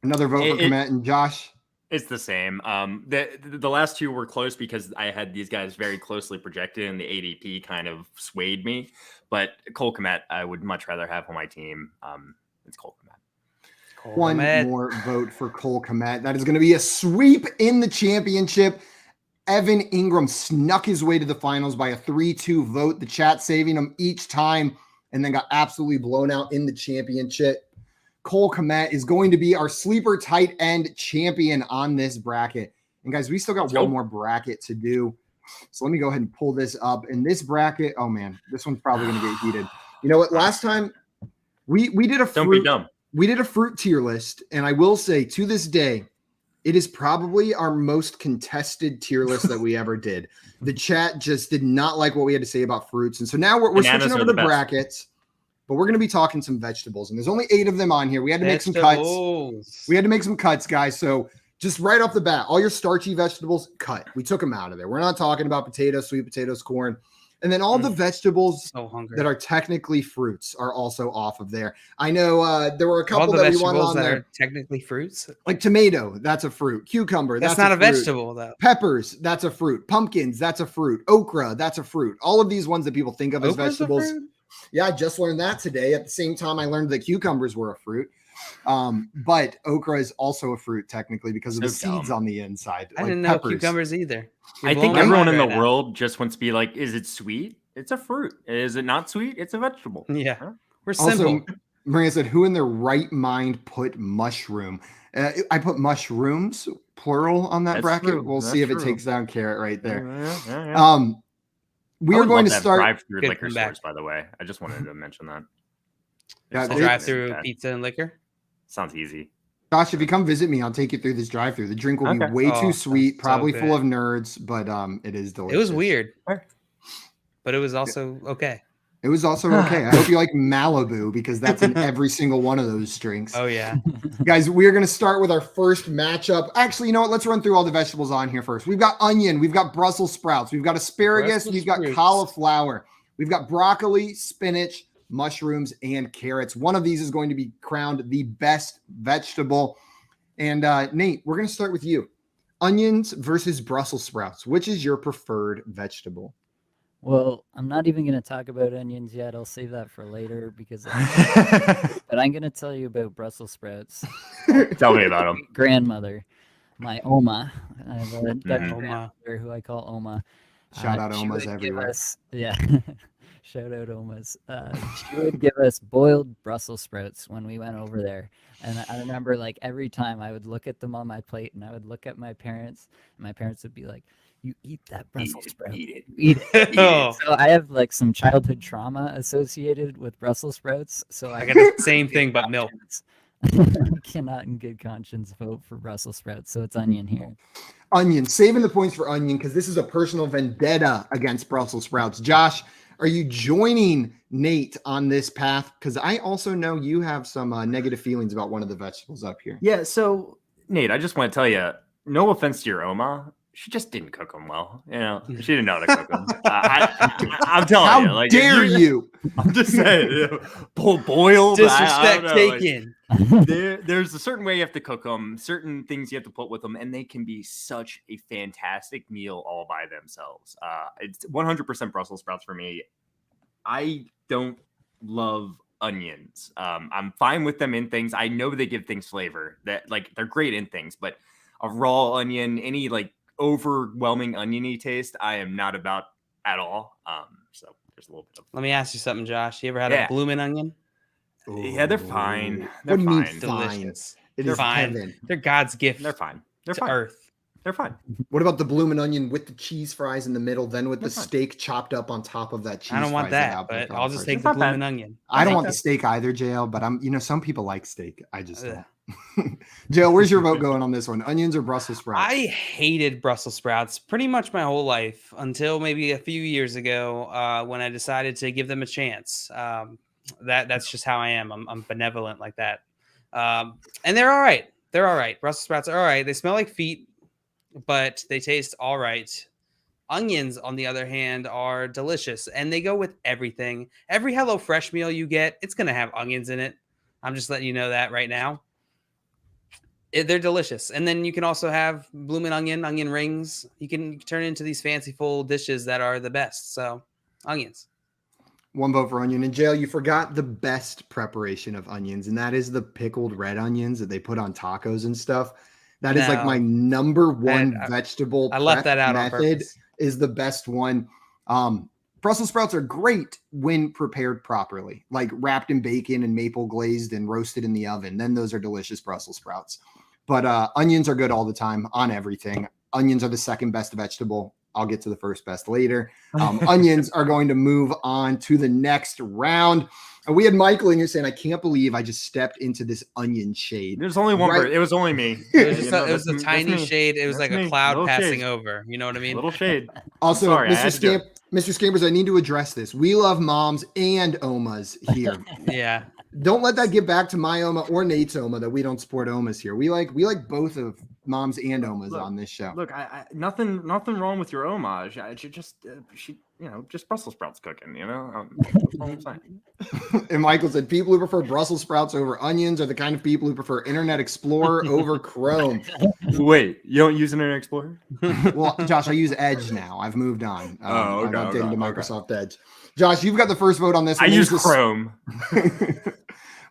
Another vote for Kmet and Josh? It's the same. The last two were close because I had these guys very closely projected, and the ADP kind of swayed me. But Cole Kmet, I would much rather have on my team. It's Cole Kmet. One more vote for Cole Kmet. That is going to be a sweep in the championship. Evan Engram snuck his way to the finals by a 3-2 vote. The chat saving him each time and then got absolutely blown out in the championship. Cole Kmet is going to be our sleeper tight end champion on this bracket. And guys, we still got one more bracket to do. So let me go ahead and pull this up. And this bracket, oh man, this one's probably going to get heated. You know what? Last time we did a fruit, don't be dumb. We did a fruit tier list, and I will say to this day, it is probably our most contested tier list that we ever did. The chat just did not like what we had to say about fruits. And so now we're switching over to brackets. But we're going to be talking some vegetables, and there's only 8 of them on here. We had to make some cuts. We had to make some cuts, guys. So just right off the bat, all your starchy vegetables, cut. We took them out of there. We're not talking about potatoes, sweet potatoes, corn. And then all the vegetables that are technically fruits are also off of there. I know there were a couple that we wanted on there. Are technically fruits? Like tomato, that's a fruit. Cucumber, that's not a vegetable, though. Peppers, that's a fruit. Pumpkins, that's a fruit. Okra, that's a fruit. All of these ones that people think of as vegetables. Yeah, I just learned that today. At the same time, I learned that cucumbers were a fruit. But okra is also a fruit technically because of the seeds on the inside. I didn't know cucumbers either. I think everyone in the world just wants to be like, is it sweet? It's a fruit. Is it not sweet? It's a vegetable. Yeah. Huh? We're simple. Also, Maria said, who in their right mind put mushroom? I put mushrooms, plural, on that bracket. True. We'll see if it takes down carrot right there. Yeah. We are going to start drive-through liquor stores, by the way. I just wanted to mention that. Yeah, drive-through pizza and liquor. Sounds easy. Josh, if you come visit me, I'll take you through this drive-through. The drink will be way too sweet, probably full of nerds, but it is delicious. It was weird, but it was also okay. It was also okay. I hope you like Malibu because that's in every single one of those drinks. Oh, yeah. Guys, we're going to start with our first matchup. Actually, you know what? Let's run through all the vegetables on here first. We've got onion. We've got Brussels sprouts. We've got asparagus. We've got cauliflower. We've got broccoli, spinach, mushrooms, and carrots. One of these is going to be crowned the best vegetable. And Nate, we're going to start with you. Onions versus Brussels sprouts. Which is your preferred vegetable? Well, I'm not even going to talk about onions yet. I'll save that for later because but I'm going to tell you about Brussels sprouts. Tell me about them. Grandmother, my Oma. I have a Dutch grandmother who I call Oma. Shout out Omas everywhere. Shout out Omas. She would give us boiled Brussels sprouts when we went over there. And I remember like every time I would look at them on my plate and I would look at my parents and my parents would be like, you eat that Brussels sprout. Eat it. So I have like some childhood trauma associated with Brussels sprouts. So I got the same thing, but milk. I cannot in good conscience vote for Brussels sprouts. So it's onion here. Onion, saving the points for onion because this is a personal vendetta against Brussels sprouts. Josh, Are you joining Nate on this path? Because I also know you have some negative feelings about one of the vegetables up here. Yeah, so Nate, I just want to tell you, no offense to your Oma, she just didn't cook them well. You know, she didn't know how to cook them. I'm telling you, like, dare you? I'm just saying, boiled. Disrespect I taken. There's a certain way you have to cook them, certain things you have to put with them, and they can be such a fantastic meal all by themselves. It's 100% Brussels sprouts for me. I don't love onions. I'm fine with them in things. I know they give things flavor. That like they're great in things, but a raw onion, any like overwhelming oniony taste, I am not about at all. So there's a little bit of. Let me ask you something, Josh. You ever had a bloomin' onion? Yeah, they're fine. What do you mean fine. fine? Delicious. They're fine. heaven. They're God's gift. They're fine. They're to fine. Earth. They're fine. What about the bloomin' onion with the cheese fries in the middle, then with They're the fine. steak chopped up on top of that cheese? I don't want fries that, but I'll just take It's the not bad. bloomin' onion. I don't take want the that. steak either, JL, but some people like steak. I just Ugh. don't. JL, where's your vote going on this one? Onions or Brussels sprouts? I hated Brussels sprouts pretty much my whole life until maybe a few years ago when I decided to give them a chance. That's just how I am. I'm benevolent like that. And they're all right. They're all right. Brussels sprouts are all right. They smell like feet, but they taste all right. Onions, on the other hand, are delicious, and they go with everything. Every HelloFresh meal you get, it's going to have onions in it. I'm just letting you know that right now. They're delicious. And then you can also have bloomin' onion rings. You can turn into these fancy full dishes that are the best. So, onions. One vote for onion. In jail, you forgot the best preparation of onions, and that is the pickled red onions that they put on tacos and stuff. That is like my number one vegetable I left that out method. on purpose. Is the best one. Brussels sprouts are great when prepared properly, like wrapped in bacon and maple glazed and roasted in the oven. Then those are delicious Brussels sprouts. But onions are good all the time on everything. Onions are the second best vegetable. I'll get to the first best later. Onions are going to move on to the next round. And we had Michael in here saying, I can't believe I just stepped into this onion shade. There's only one person. It was only me. It was a tiny shade. It was like a cloud passing over. You know what I mean? A little shade. Also, sorry, Mr. Scampers, I need to address this. We love moms and Omas here. Yeah. Don't let that get back to my Oma or Nate's Oma that we don't support Omas here. We like both of moms and Omas on this show. Look, I nothing wrong with your homage. She just Brussels sprouts cooking. That's all I'm saying. And Michael said people who prefer Brussels sprouts over onions are the kind of people who prefer Internet Explorer over Chrome. Wait, you don't use Internet Explorer? Well, Josh, I use Edge now. I've moved on. Okay, I've updated to Microsoft Edge. Josh, you've got the first vote on this. I use Chrome.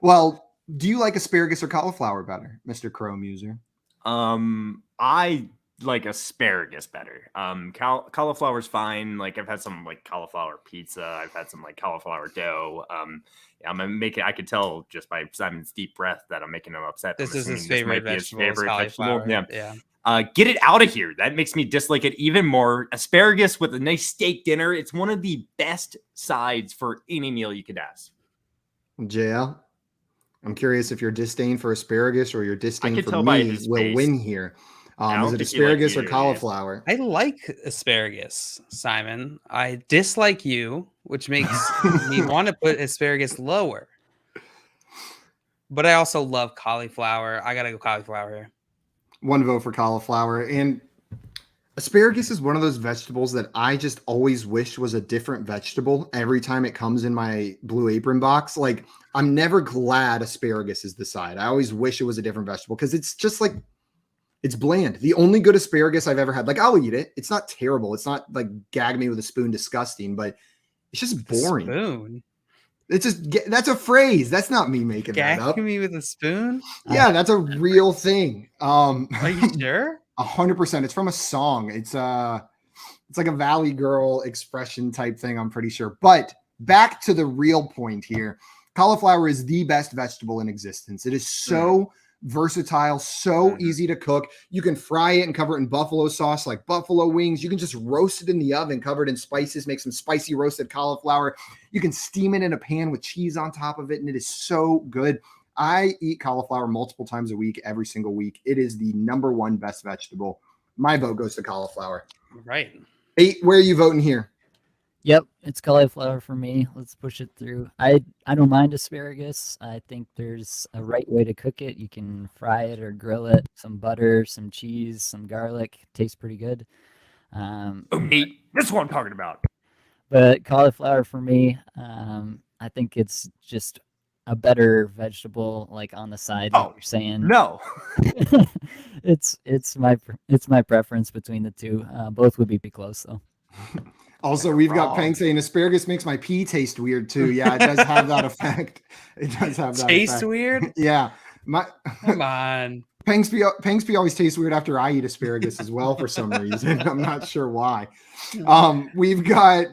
Well, do you like asparagus or cauliflower better, Mr. Chrome user? I like asparagus better. Cauliflower's fine. Like I've had some like cauliflower pizza. I've had some like cauliflower dough. I'm gonna make it. I could tell just by Simon's deep breath that I'm making him upset. This is his favorite vegetable. Yeah. Get it out of here. That makes me dislike it even more. Asparagus with a nice steak dinner. It's one of the best sides for any meal you could ask. JL, I'm curious if your disdain for asparagus or your disdain for me will win here. Is it asparagus or cauliflower? I like asparagus, Simon. I dislike you, which makes me want to put asparagus lower. But I also love cauliflower. I got to go cauliflower here. One vote for cauliflower. And asparagus is one of those vegetables that I just always wish was a different vegetable every time it comes in my Blue Apron box. Like, I'm never glad asparagus is the side. I always wish it was a different vegetable because it's just like, it's bland. The only good asparagus I've ever had, like, I'll eat it. It's not terrible. It's not like gag me with a spoon disgusting, but it's just boring. Spoon? It's just, that's a phrase. That's not me making that up. Gag me with a spoon? Yeah, that's a real thing. Are you sure? 100%. It's from a song. It's like a Valley Girl expression type thing, I'm pretty sure. But back to the real point here. Cauliflower is the best vegetable in existence. It is so versatile, so easy to cook. You can fry it and cover it in buffalo sauce like buffalo wings. You can just roast it in the oven covered in spices, make some spicy roasted cauliflower. You can steam it in a pan with cheese on top of it, and it is so good. I eat cauliflower multiple times a week, every single week. It is the number one best vegetable. My vote goes to cauliflower. Right. 8, where are you voting here? Yep, it's cauliflower for me. Let's push it through. I don't mind asparagus. I think there's a right way to cook it. You can fry it or grill it. Some butter, some cheese, some garlic. Tastes pretty good. Meat. This is what I'm talking about. But cauliflower for me, I think it's just a better vegetable, like on the side. Like you're saying, No. it's my preference between the two. Both would be pretty close though. Also, we've got Peng saying asparagus makes my pee taste weird too. Yeah, it does have that effect. It does have that taste effect. weird. Yeah, Come on. Peng's pee always tastes weird after I eat asparagus as well for some reason. I'm not sure why. We've got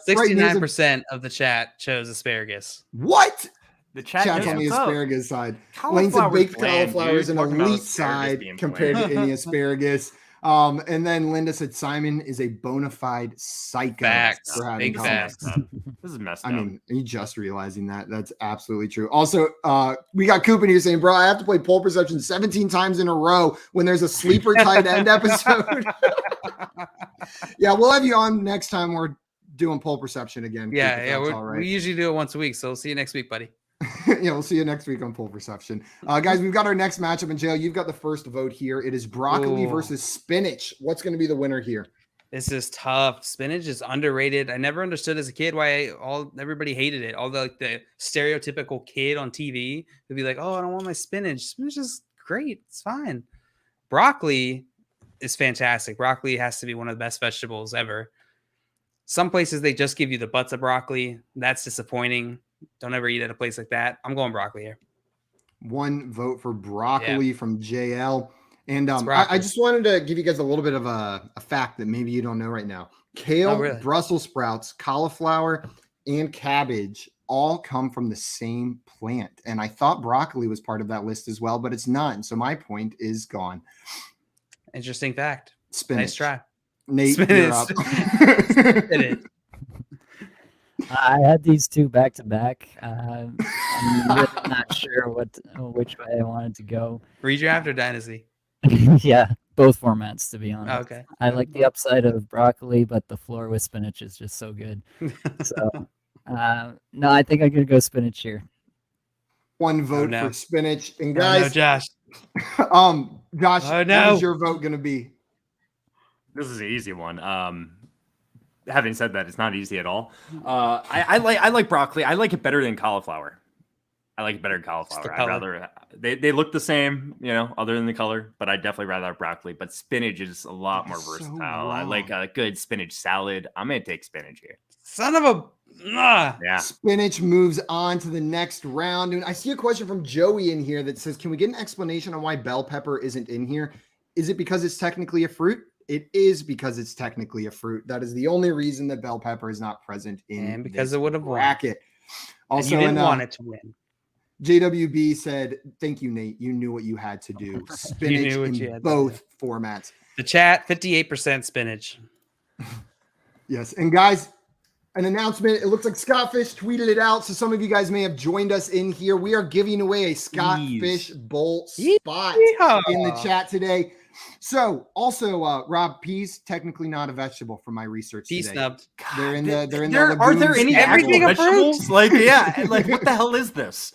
69% of the chat chose asparagus. What? The chat's on the asparagus side. Lane said Cauliflower's baked bland, cauliflower dude. is an Talking about elite asparagus side being compared to bland. any asparagus. And then Linda said Simon is a bona fide psycho. Facts. For having Big facts. This is messed I up. mean, are you just realizing that? That's absolutely true. Also, we got Coop in here saying, bro, I have to play pole perception 17 times in a row when there's a sleeper tight end episode. Yeah, we'll have you on next time we're doing pole perception again. Coop, if that's all right. We usually do it once a week, so we'll see you next week, buddy. Yeah, we'll see you next week on pole perception. Guys, we've got our next matchup in jail. You've got the first vote here. It is broccoli versus spinach. What's going to be the winner here? This is tough. Spinach is underrated. I never understood as a kid why everybody hated it. All the stereotypical kid on TV would be like, "Oh, I don't want my spinach. Spinach is great. It's fine." Broccoli is fantastic. Broccoli has to be one of the best vegetables ever. Some places they just give you the butts of broccoli. That's disappointing. Don't ever eat at a place like that. I'm going broccoli here. One vote for broccoli from JL. And broccoli. I just wanted to give you guys a little bit of a fact that maybe you don't know right now. Kale, Brussels sprouts, cauliflower, and cabbage all come from the same plant. And I thought broccoli was part of that list as well, but it's not. And so my point is gone. Interesting fact. Spinach. Nice try. Nate, Spinach. you're up. Spinach. I had these two back to back. I'm really not sure which way I wanted to go. Redraft or dynasty? Yeah, both formats, to be honest. Oh, okay. I like the upside of broccoli, but the floor with spinach is just so good. So, no, I think I'm gonna go spinach here. One vote for spinach. And guys, Josh. Josh, what is your vote gonna be? This is an easy one. Having said that, it's not easy at all. I like broccoli. I like it better than cauliflower. I like it better than cauliflower. I'd rather they look the same, other than the color, but I'd definitely rather have broccoli. But spinach is a lot more versatile. I like a good spinach salad. I'm gonna take spinach here. Son of a yeah. Spinach moves on to the next round. And I see a question from Joey in here that says, can we get an explanation on why bell pepper isn't in here? Is it because it's technically a fruit? It is because it's technically a fruit. That is the only reason that bell pepper is not present in and because this it would have bracket. Also, you didn't want it to win. JWB said, thank you, Nate. You knew what you had to do. Spinach in both formats. The chat, 58% spinach. Yes. And guys, an announcement. It looks like Scottfish tweeted it out. So some of you guys may have joined us in here. We are giving away a Scottfish Bowl spot in the chat today. So also, Rob, peas technically not a vegetable from my research Pea today. snubbed. They're in the Are there any everything vegetables? Like what the hell is this?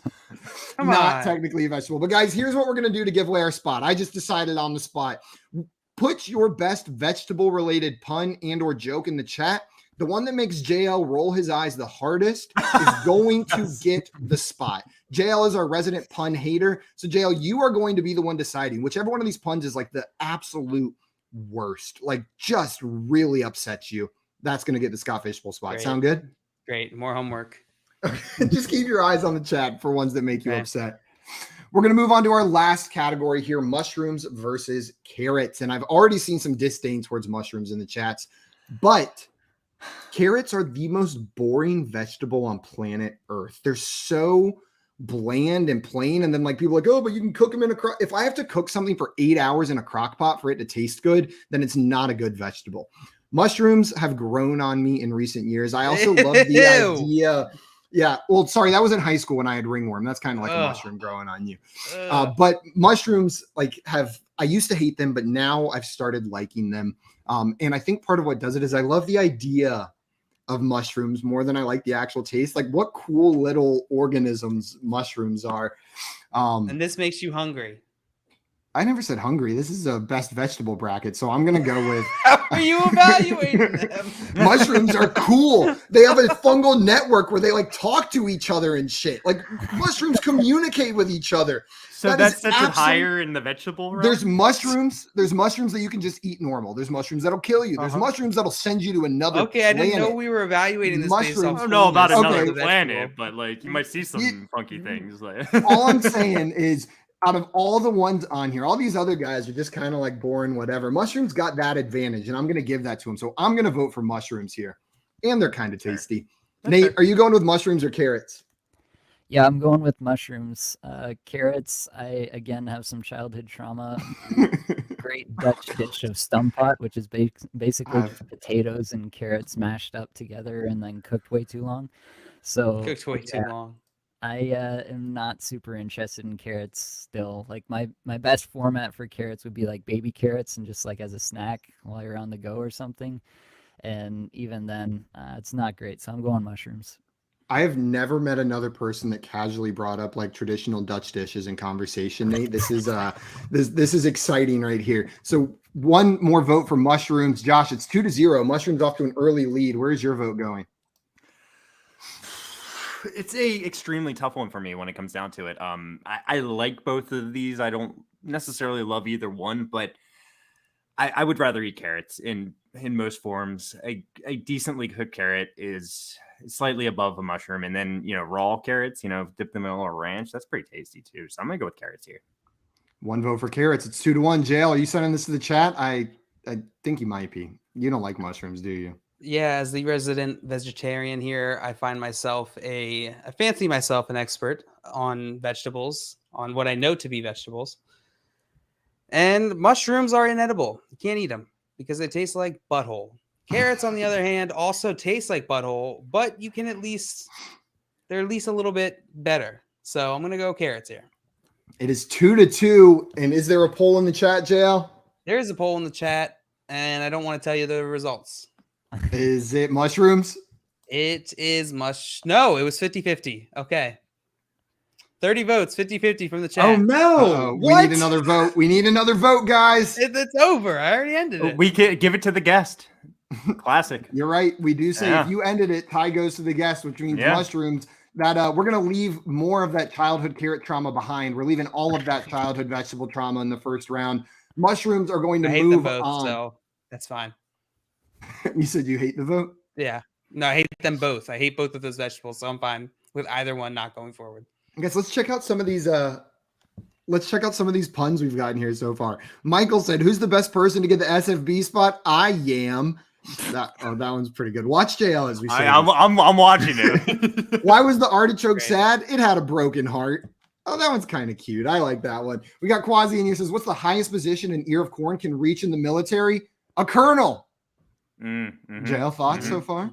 Not technically a vegetable. But guys, here's what we're gonna do to give away our spot. I just decided on the spot. Put your best vegetable related pun and or joke in the chat. The one that makes JL roll his eyes the hardest is going to get the spot. JL is our resident pun hater. So JL, you are going to be the one deciding whichever one of these puns is like the absolute worst, like just really upsets you. That's going to get the Scott Fishbowl spot. Sound good? Great. More homework. Just keep your eyes on the chat for ones that make you upset. We're going to move on to our last category here, mushrooms versus carrots. And I've already seen some disdain towards mushrooms in the chats, but carrots are the most boring vegetable on planet Earth. They're so bland and plain. And then like people are like, oh, but you can cook them in a crock. If I have to cook something for 8 hours in a crock pot for it to taste good, then it's not a good vegetable. Mushrooms have grown on me in recent years. I also love the idea. Yeah. Well, sorry, that was in high school when I had ringworm. That's kind of like a mushroom growing on you. But mushrooms I used to hate them, but now I've started liking them. And I think part of what does it is I love the idea of mushrooms more than I like the actual taste. Like, what cool little organisms mushrooms are. And this makes you hungry. I never said hungry. This is a best vegetable bracket, so I'm gonna go with. How are you evaluating them? Mushrooms are cool. They have a fungal network where they like talk to each other and shit. Like, mushrooms communicate with each other. So that sets it higher in the vegetable realm? There's mushrooms that you can just eat normal. There's mushrooms that'll kill you. There's mushrooms that'll send you to another planet. I didn't know we were evaluating this based off. I don't know about coolness another of the planet, vegetable. but like you might see some funky things. Like All I'm saying is, out of all the ones on here, all these other guys are just kind of like boring, whatever. Mushrooms got that advantage, and I'm going to give that to them. So I'm going to vote for mushrooms here. And they're kind of tasty. Nate, are you going with mushrooms or carrots? Yeah, I'm going with mushrooms. Carrots, I, again, have some childhood trauma. Great Dutch dish of stumppot, which is basically just potatoes and carrots mashed up together and then cooked way too long. So Cooked way too long. I am not super interested in carrots still. Like my best format for carrots would be like baby carrots and just like as a snack while you're on the go or something. And even then, it's not great. So I'm going mushrooms. I have never met another person that casually brought up like traditional Dutch dishes in conversation, Nate. This is this is exciting right here. So one more vote for mushrooms. Josh, it's 2-0. Mushrooms off to an early lead. Where's your vote going? It's a extremely tough one for me when it comes down to it. I like both of these. I don't necessarily love either one, but I would rather eat carrots in most forms. A decently cooked carrot is slightly above a mushroom, and then raw carrots, dip them in a little ranch. That's pretty tasty too. So I'm gonna go with carrots here. One vote for carrots. It's 2-1. Jail, are you sending this to the chat? I think you might be. You don't like mushrooms, do you? Yeah, as the resident vegetarian here, I fancy myself an expert on vegetables, on what I know to be vegetables. And mushrooms are inedible. You can't eat them because they taste like butthole. Carrots, on the other hand, also taste like butthole, but you can they're at least a little bit better. So I'm going to go carrots here. It is 2-2. And is there a poll in the chat, JL? There is a poll in the chat, and I don't want to tell you the results. Is it mushrooms? It is No, it was 50-50. Okay. 30 votes, 50-50 from the chat. Oh, no. We need another vote. We need another vote, guys. It's over. I already ended it. We can give it to the guest. Classic. You're right. We do say if you ended it, tie goes to the guest, which means mushrooms. That we're going to leave more of that childhood carrot trauma behind. We're leaving all of that childhood vegetable trauma in the first round. Mushrooms are going to move them both, on. So that's fine. You said you hate the vote? Yeah. No, I hate them both. I hate both of those vegetables, so I'm fine with either one not going forward. I guess let's check out some of these puns we've gotten here so far. Michael said, "Who's the best person to get the SFB spot?" I am. That one's pretty good. Watch JL as we say. I'm watching it. Why was the artichoke sad? It had a broken heart. Oh, that one's kind of cute. I like that one. We got Quasi in here says, "What's the highest position an ear of corn can reach in the military?" A colonel. JL, thoughts so far?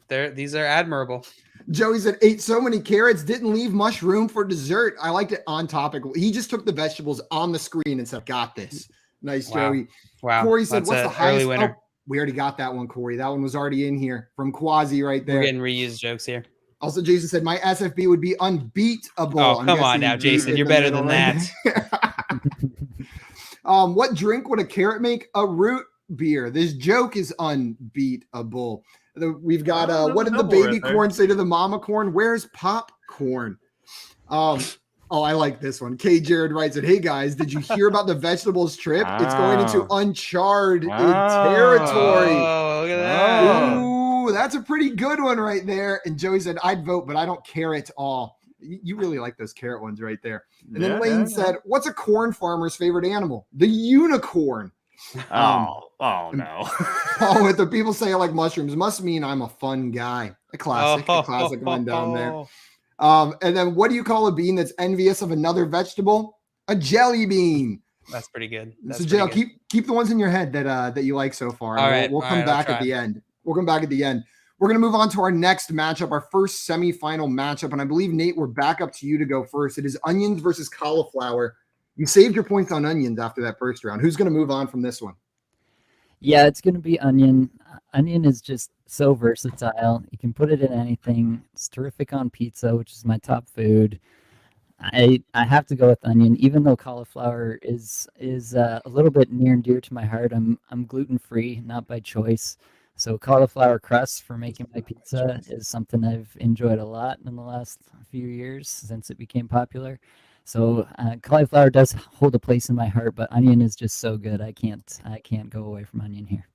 These are admirable. Joey said, "Ate so many carrots, didn't leave much room for dessert." I liked it on topic. He just took the vegetables on the screen and said, "Got this." Nice, Wow. Joey. Wow. Corey said, That's "What's the an highest?" early winner. Oh, we already got that one, Corey. That one was already in here from Quasi right there. We're getting reused jokes here. Also, Jason said, "My SFB would be unbeatable." Oh, come on now, Jason. You're better than that. What drink would a carrot make? A root beer. This joke is unbeatable. We've got what did the baby corn say to the mama corn? Where's popcorn? Oh, I like this one. K. Jared writes it. "Hey guys, did you hear about the vegetables trip? It's going into uncharted territory." Oh, look at that. Ooh, that's a pretty good one right there. And Joey said, "I'd vote, but I don't care at all." You really like those carrot ones right there. And then Lane said, "What's a corn farmer's favorite animal?" The unicorn. Oh no. Oh, if the people say I like mushrooms, must mean I'm a fun guy. A classic one down there. And then what do you call a bean that's envious of another vegetable? A jelly bean. That's pretty good. So Jill, keep the ones in your head that you like so far. All right, we'll come back at the end. We'll come back at the end. We're going to move on to our next matchup, our first semifinal matchup. And I believe, Nate, we're back up to you to go first. It is onions versus cauliflower. You saved your points on onions after that first round. Who's going to move on from this one? Yeah, it's going to be onion. Onion is just so versatile. You can put it in anything. It's terrific on pizza, which is my top food. I have to go with onion, even though cauliflower is a little bit near and dear to my heart. I'm gluten free, not by choice. So cauliflower crust for making my pizza is something I've enjoyed a lot in the last few years since it became popular. So cauliflower does hold a place in my heart, but onion is just so good. I can't go away from onion here.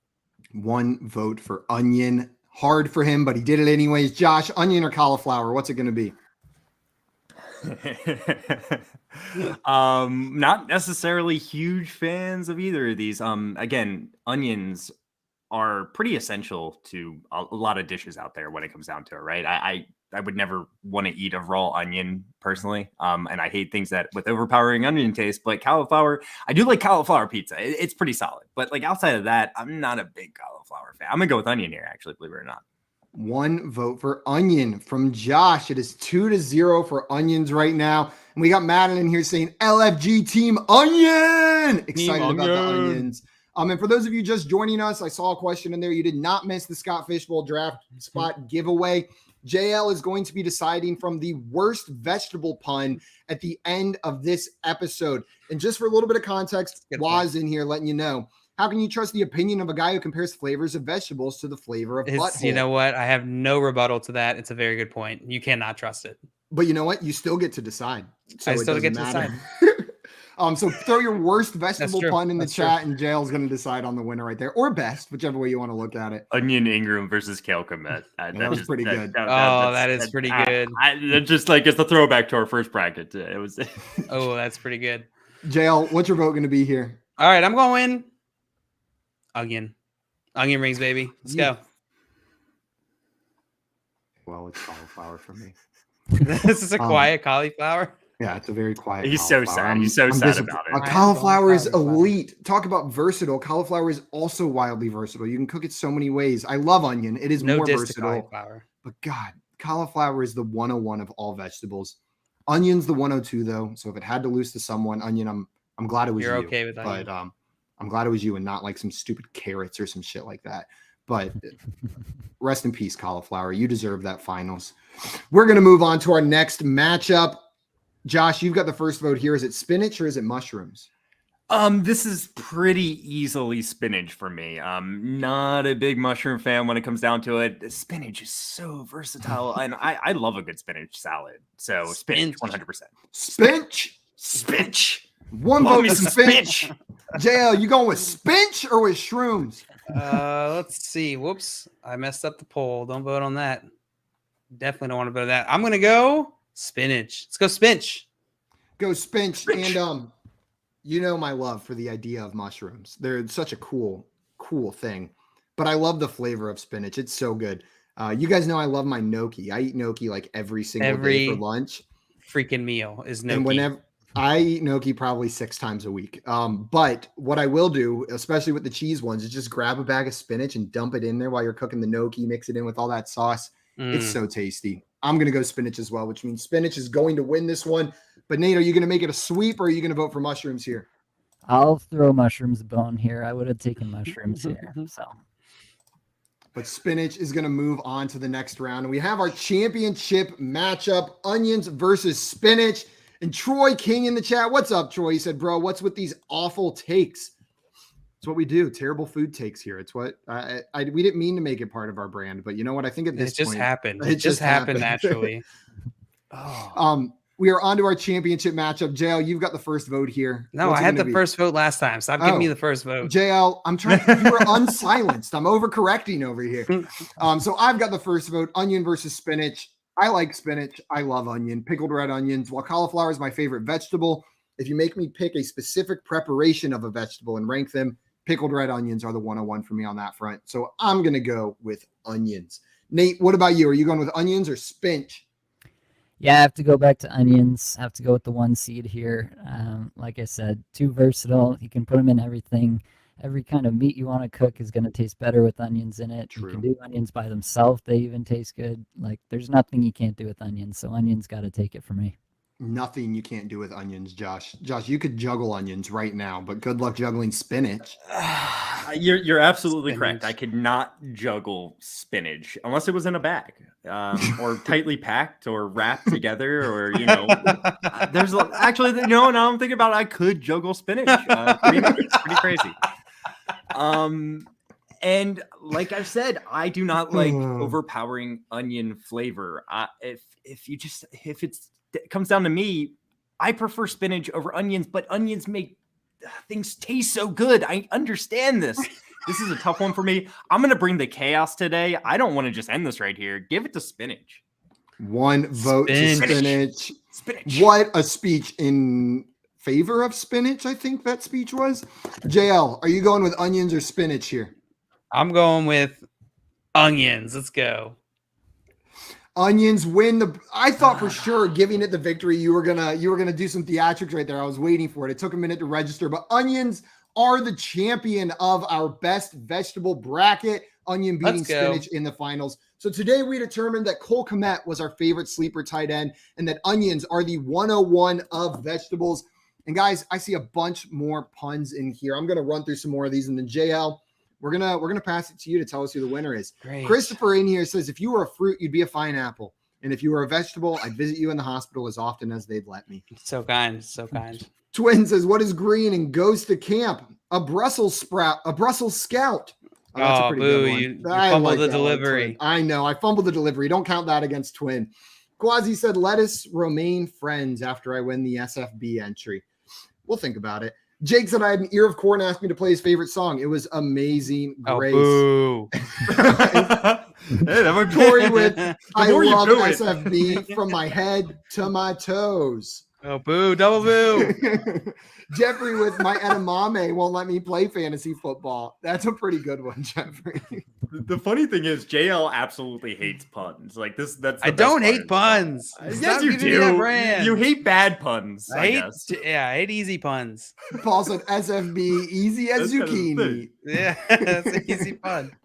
1 vote for onion. Hard for him, but he did it anyways. Josh, onion or cauliflower? What's it going to be? Not necessarily huge fans of either of these. Again, onions are pretty essential to a lot of dishes out there when it comes down to it, right? I would never want to eat a raw onion personally. And I hate things that with overpowering onion taste, but cauliflower, I do like cauliflower pizza. It's pretty solid, but like outside of that, I'm not a big cauliflower fan. I'm gonna go with onion here, actually, believe it or not. 1 vote for onion from Josh. It is 2-0 for onions right now. And we got Madeline in here saying LFG team onion. Excited about the onions. And for those of you just joining us, I saw a question in there. You did not miss the Scott Fishbowl draft spot giveaway. JL is going to be deciding from the worst vegetable pun at the end of this episode. And just for a little bit of context, Waz in here letting you know, how can you trust the opinion of a guy who compares flavors of vegetables to the flavor of butthole? You know what? I have no rebuttal to that. It's a very good point. You cannot trust it. But you know what? You still get to decide. So I still get to decide. So throw your worst vegetable pun in the chat, and JL's going to decide on the winner right there, or best, whichever way you want to look at it. Onion Engram versus Kale Kmet. That was pretty good. That is pretty good. It's just like it's a throwback to our first bracket. It was. Oh, that's pretty good. JL, what's your vote going to be here? All right, I'm going onion rings, baby. Let's go. Well, it's cauliflower for me. This is a quiet cauliflower. Yeah, it's a very quiet. He's so sad. He's so sad about it. Cauliflower is elite. Talk about versatile. Cauliflower is also wildly versatile. You can cook it so many ways. I love onion. It is more versatile. But God, cauliflower is the 101 of all vegetables. Onion's the 102 though. So if it had to lose to someone, onion, I'm glad it was you. You're okay with onion. But I'm glad it was you and not like some stupid carrots or some shit like that. But rest in peace, cauliflower. You deserve that finals. We're going to move on to our next matchup. Josh, you've got the first vote here. Is it spinach or is it mushrooms? This is pretty easily spinach for me. I'm not a big mushroom fan when it comes down to it. Spinach is so versatile, and I love a good spinach salad. So spinach, 100%. Spinach. 1 vote for spinach. JL, you going with spinach or with shrooms? Let's see. Whoops, I messed up the poll. Don't vote on that. Definitely don't want to vote on that. I'm gonna go spinach. Let's go spinach. Go spinach. And you know my love for the idea of mushrooms. They're such a cool thing. But I love the flavor of spinach. It's so good. You guys know I love my gnocchi. I eat gnocchi like every single day for lunch. Freaking meal is gnocchi. And whenever I eat gnocchi probably 6 times a week. But what I will do, especially with the cheese ones, is just grab a bag of spinach and dump it in there while you're cooking the gnocchi, mix it in with all that sauce. It's so tasty. I'm going to go spinach as well, which means spinach is going to win this one. But Nate, are you going to make it a sweep or are you going to vote for mushrooms here? I'll throw mushrooms a bone here. I would have taken mushrooms here. So, but spinach is going to move on to the next round. And we have our championship matchup, onions versus spinach. And Troy King in the chat. What's up, Troy? He said, bro, what's with these awful takes? It's what we do. Terrible food takes here. It's what we didn't mean to make it part of our brand, but you know what? I think at this point, happened. It just happened naturally. We are on to our championship matchup. JL, you've got the first vote here. No, I had the first vote last time. Stop giving me the first vote. JL, I'm trying. You were unsilenced. I'm overcorrecting over here. So I've got the first vote. Onion versus spinach. I like spinach. I love onion. Pickled red onions. While cauliflower is my favorite vegetable, if you make me pick a specific preparation of a vegetable and rank them, pickled red onions are the 101 for me on that front. So I'm going to go with onions. Nate, what about you? Are you going with onions or spinach? Yeah, I have to go back to onions. I have to go with the 1 seed here. Like I said, too versatile. You can put them in everything. Every kind of meat you want to cook is going to taste better with onions in it. True. You can do onions by themselves. They even taste good. Like, there's nothing you can't do with onions. So onions got to take it for me. nothing you can't do with onions, Josh. Josh, you could juggle onions right now, but good luck juggling spinach. You're absolutely Spinach. correct. I could not juggle spinach unless it was in a bag, or tightly packed or wrapped together, or there's actually now I'm thinking about it, I could juggle spinach. It's pretty crazy. And like I've said, I do not like overpowering onion flavor. If it comes down to me, I prefer spinach over onions, but onions make things taste so good. I understand this. This is a tough one for me. I'm going to bring the chaos today. I don't want to just end this right here. Give it to spinach. One vote to spinach. Spinach. What a speech in favor of spinach, I think that speech was. JL, are you going with onions or spinach here? I'm going with onions. Let's go. Onions win I thought for sure giving it the victory you were gonna do some theatrics right there. I was waiting for it. It took a minute to register, but onions are the champion of our best vegetable bracket. Onion beating spinach in the finals. So today we determined that Cole Kmet was our favorite sleeper tight end, and that onions are the 101 of vegetables. And guys, I see a bunch more puns in here. I'm gonna run through some more of these, and then JL, we're gonna pass it to you to tell us who the winner is. Great. Christopher in here says, if you were a fruit, you'd be a pineapple. And if you were a vegetable, I'd visit you in the hospital as often as they'd let me. So kind. So kind. Twin says, what is green and goes to camp? A Brussels sprout, a Brussels scout. Oh, that's a pretty good one. You fumbled the delivery. I know. I fumbled the delivery. Don't count that against Twin. Quasi said, lettuce, romaine, friends after I win the SFB entry. We'll think about it. Jake said I had an ear of corn, asked me to play his favorite song. It was Amazing Grace. Oh, boo. Corey with I love SFB from my head to my toes. Oh, boo, double boo. Jeffrey with my edamame won't let me play fantasy football. That's a pretty good one, Jeffrey. The funny thing is, JL absolutely hates puns. Like this, I don't hate puns. Yes, you do. You hate bad puns. I hate easy puns. Paul said SFB, easy as zucchini. Yeah, that's an easy pun.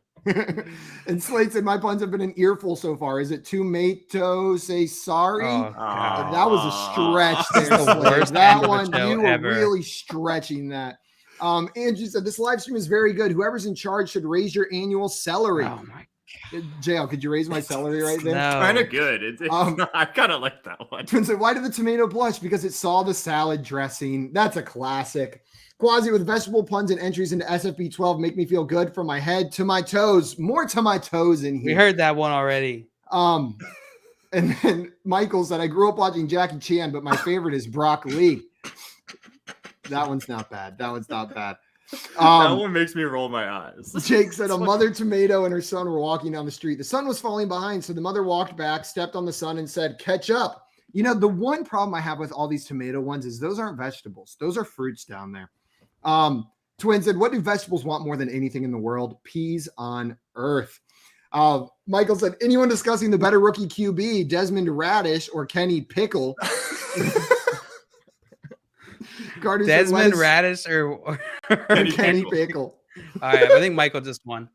And Slate said, my puns have been an earful so far. Is it tomato? Say sorry. That was a stretch there. The that one, you were really stretching that. Andrew said, this live stream is very good. Whoever's in charge should raise your annual salary. Oh my God. JL, could you raise my salary right there? No. Kind of good. I kind of like that one. Twin said, why did the tomato blush? Because it saw the salad dressing. That's a classic. Quasi with vegetable puns and entries into SFB 12 make me feel good from my head to my toes. More to my toes in here. We heard that one already. And then Michael said, I grew up watching Jackie Chan, but my favorite is broccoli. That one's not bad. That one makes me roll my eyes. Jake said, a mother tomato and her son were walking down the street. The son was falling behind, so the mother walked back, stepped on the son, and said, catch up. You know, the one problem I have with all these tomato ones is those aren't vegetables. Those are fruits down there. Twin said, what do vegetables want more than anything in the world? Peas on earth. Michael said, anyone discussing the better rookie QB, Desmond Radish or Kenny Pickle? Carter Desmond Radish or Kenny Pickle. All right, I think Michael just won.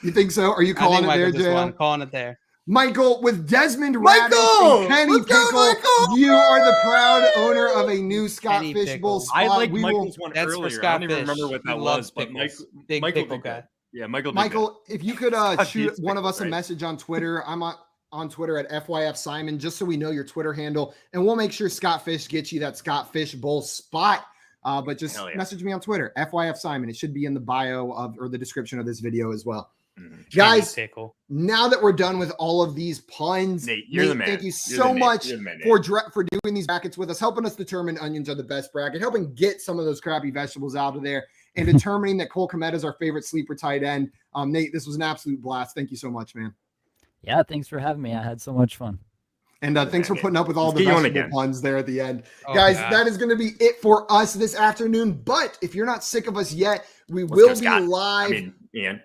You think so? Are you calling it there, Jay? I'm calling it there. Michael with Desmond Radish and Kenny Pickle. You are the proud owner of a new Scott Fishbowl spot. I like Michael's one earlier. I don't even remember what that was, but big Michael pickle guy. Yeah, Michael. Michael, if you could shoot one of us a message on Twitter. I'm on Twitter at FYF Simon, just so we know your Twitter handle, and we'll make sure Scott Fish gets you that Scott Fishbowl spot. But just message me on Twitter, FYF Simon. It should be in the bio or the description of this video as well. Guys, now that we're done with all of these puns, Nate, you're the man. Thank you so much for doing these brackets with us, helping us determine onions are the best bracket, helping get some of those crappy vegetables out of there, and determining that Cole Kmet is our favorite sleeper tight end. Nate, this was an absolute blast. Thank you so much, man. Yeah, thanks for having me. I had so much fun. And thanks for putting up with all the vegetable puns there at the end. Guys, that is going to be it for us this afternoon. But if you're not sick of us yet, we will be live. Ian.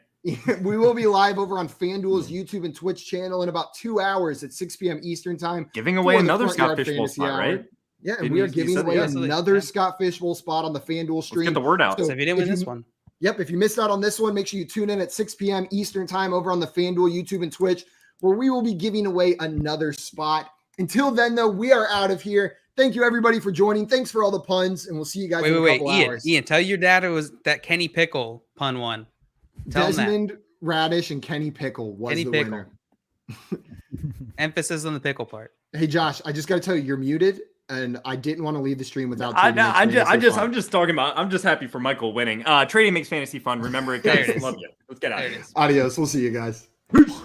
We will be live over on FanDuel's YouTube and Twitch channel in about 2 hours at 6 p.m. Eastern time. Giving away another Scott Fishbowl spot, right? Yeah, and we are giving away another Scott Fishbowl spot on the FanDuel stream. Let's get the word out. So if you didn't win this one. Yep, if you missed out on this one, make sure you tune in at 6 p.m. Eastern time over on the FanDuel YouTube and Twitch, where we will be giving away another spot. Until then, though, we are out of here. Thank you, everybody, for joining. Thanks for all the puns, and we'll see you guys in a couple hours. Ian, tell your dad it was that Kenny Pickle pun one. Desmond Radish and Kenny Pickle was the winner. Emphasis on the pickle part. Hey, Josh, I just got to tell you, you're muted, and I didn't want to leave the stream without. I'm just talking about. I'm just happy for Michael winning. Trading makes fantasy fun. Remember it, guys. Love you. Let's get out of here. Adios. We'll see you guys. Peace.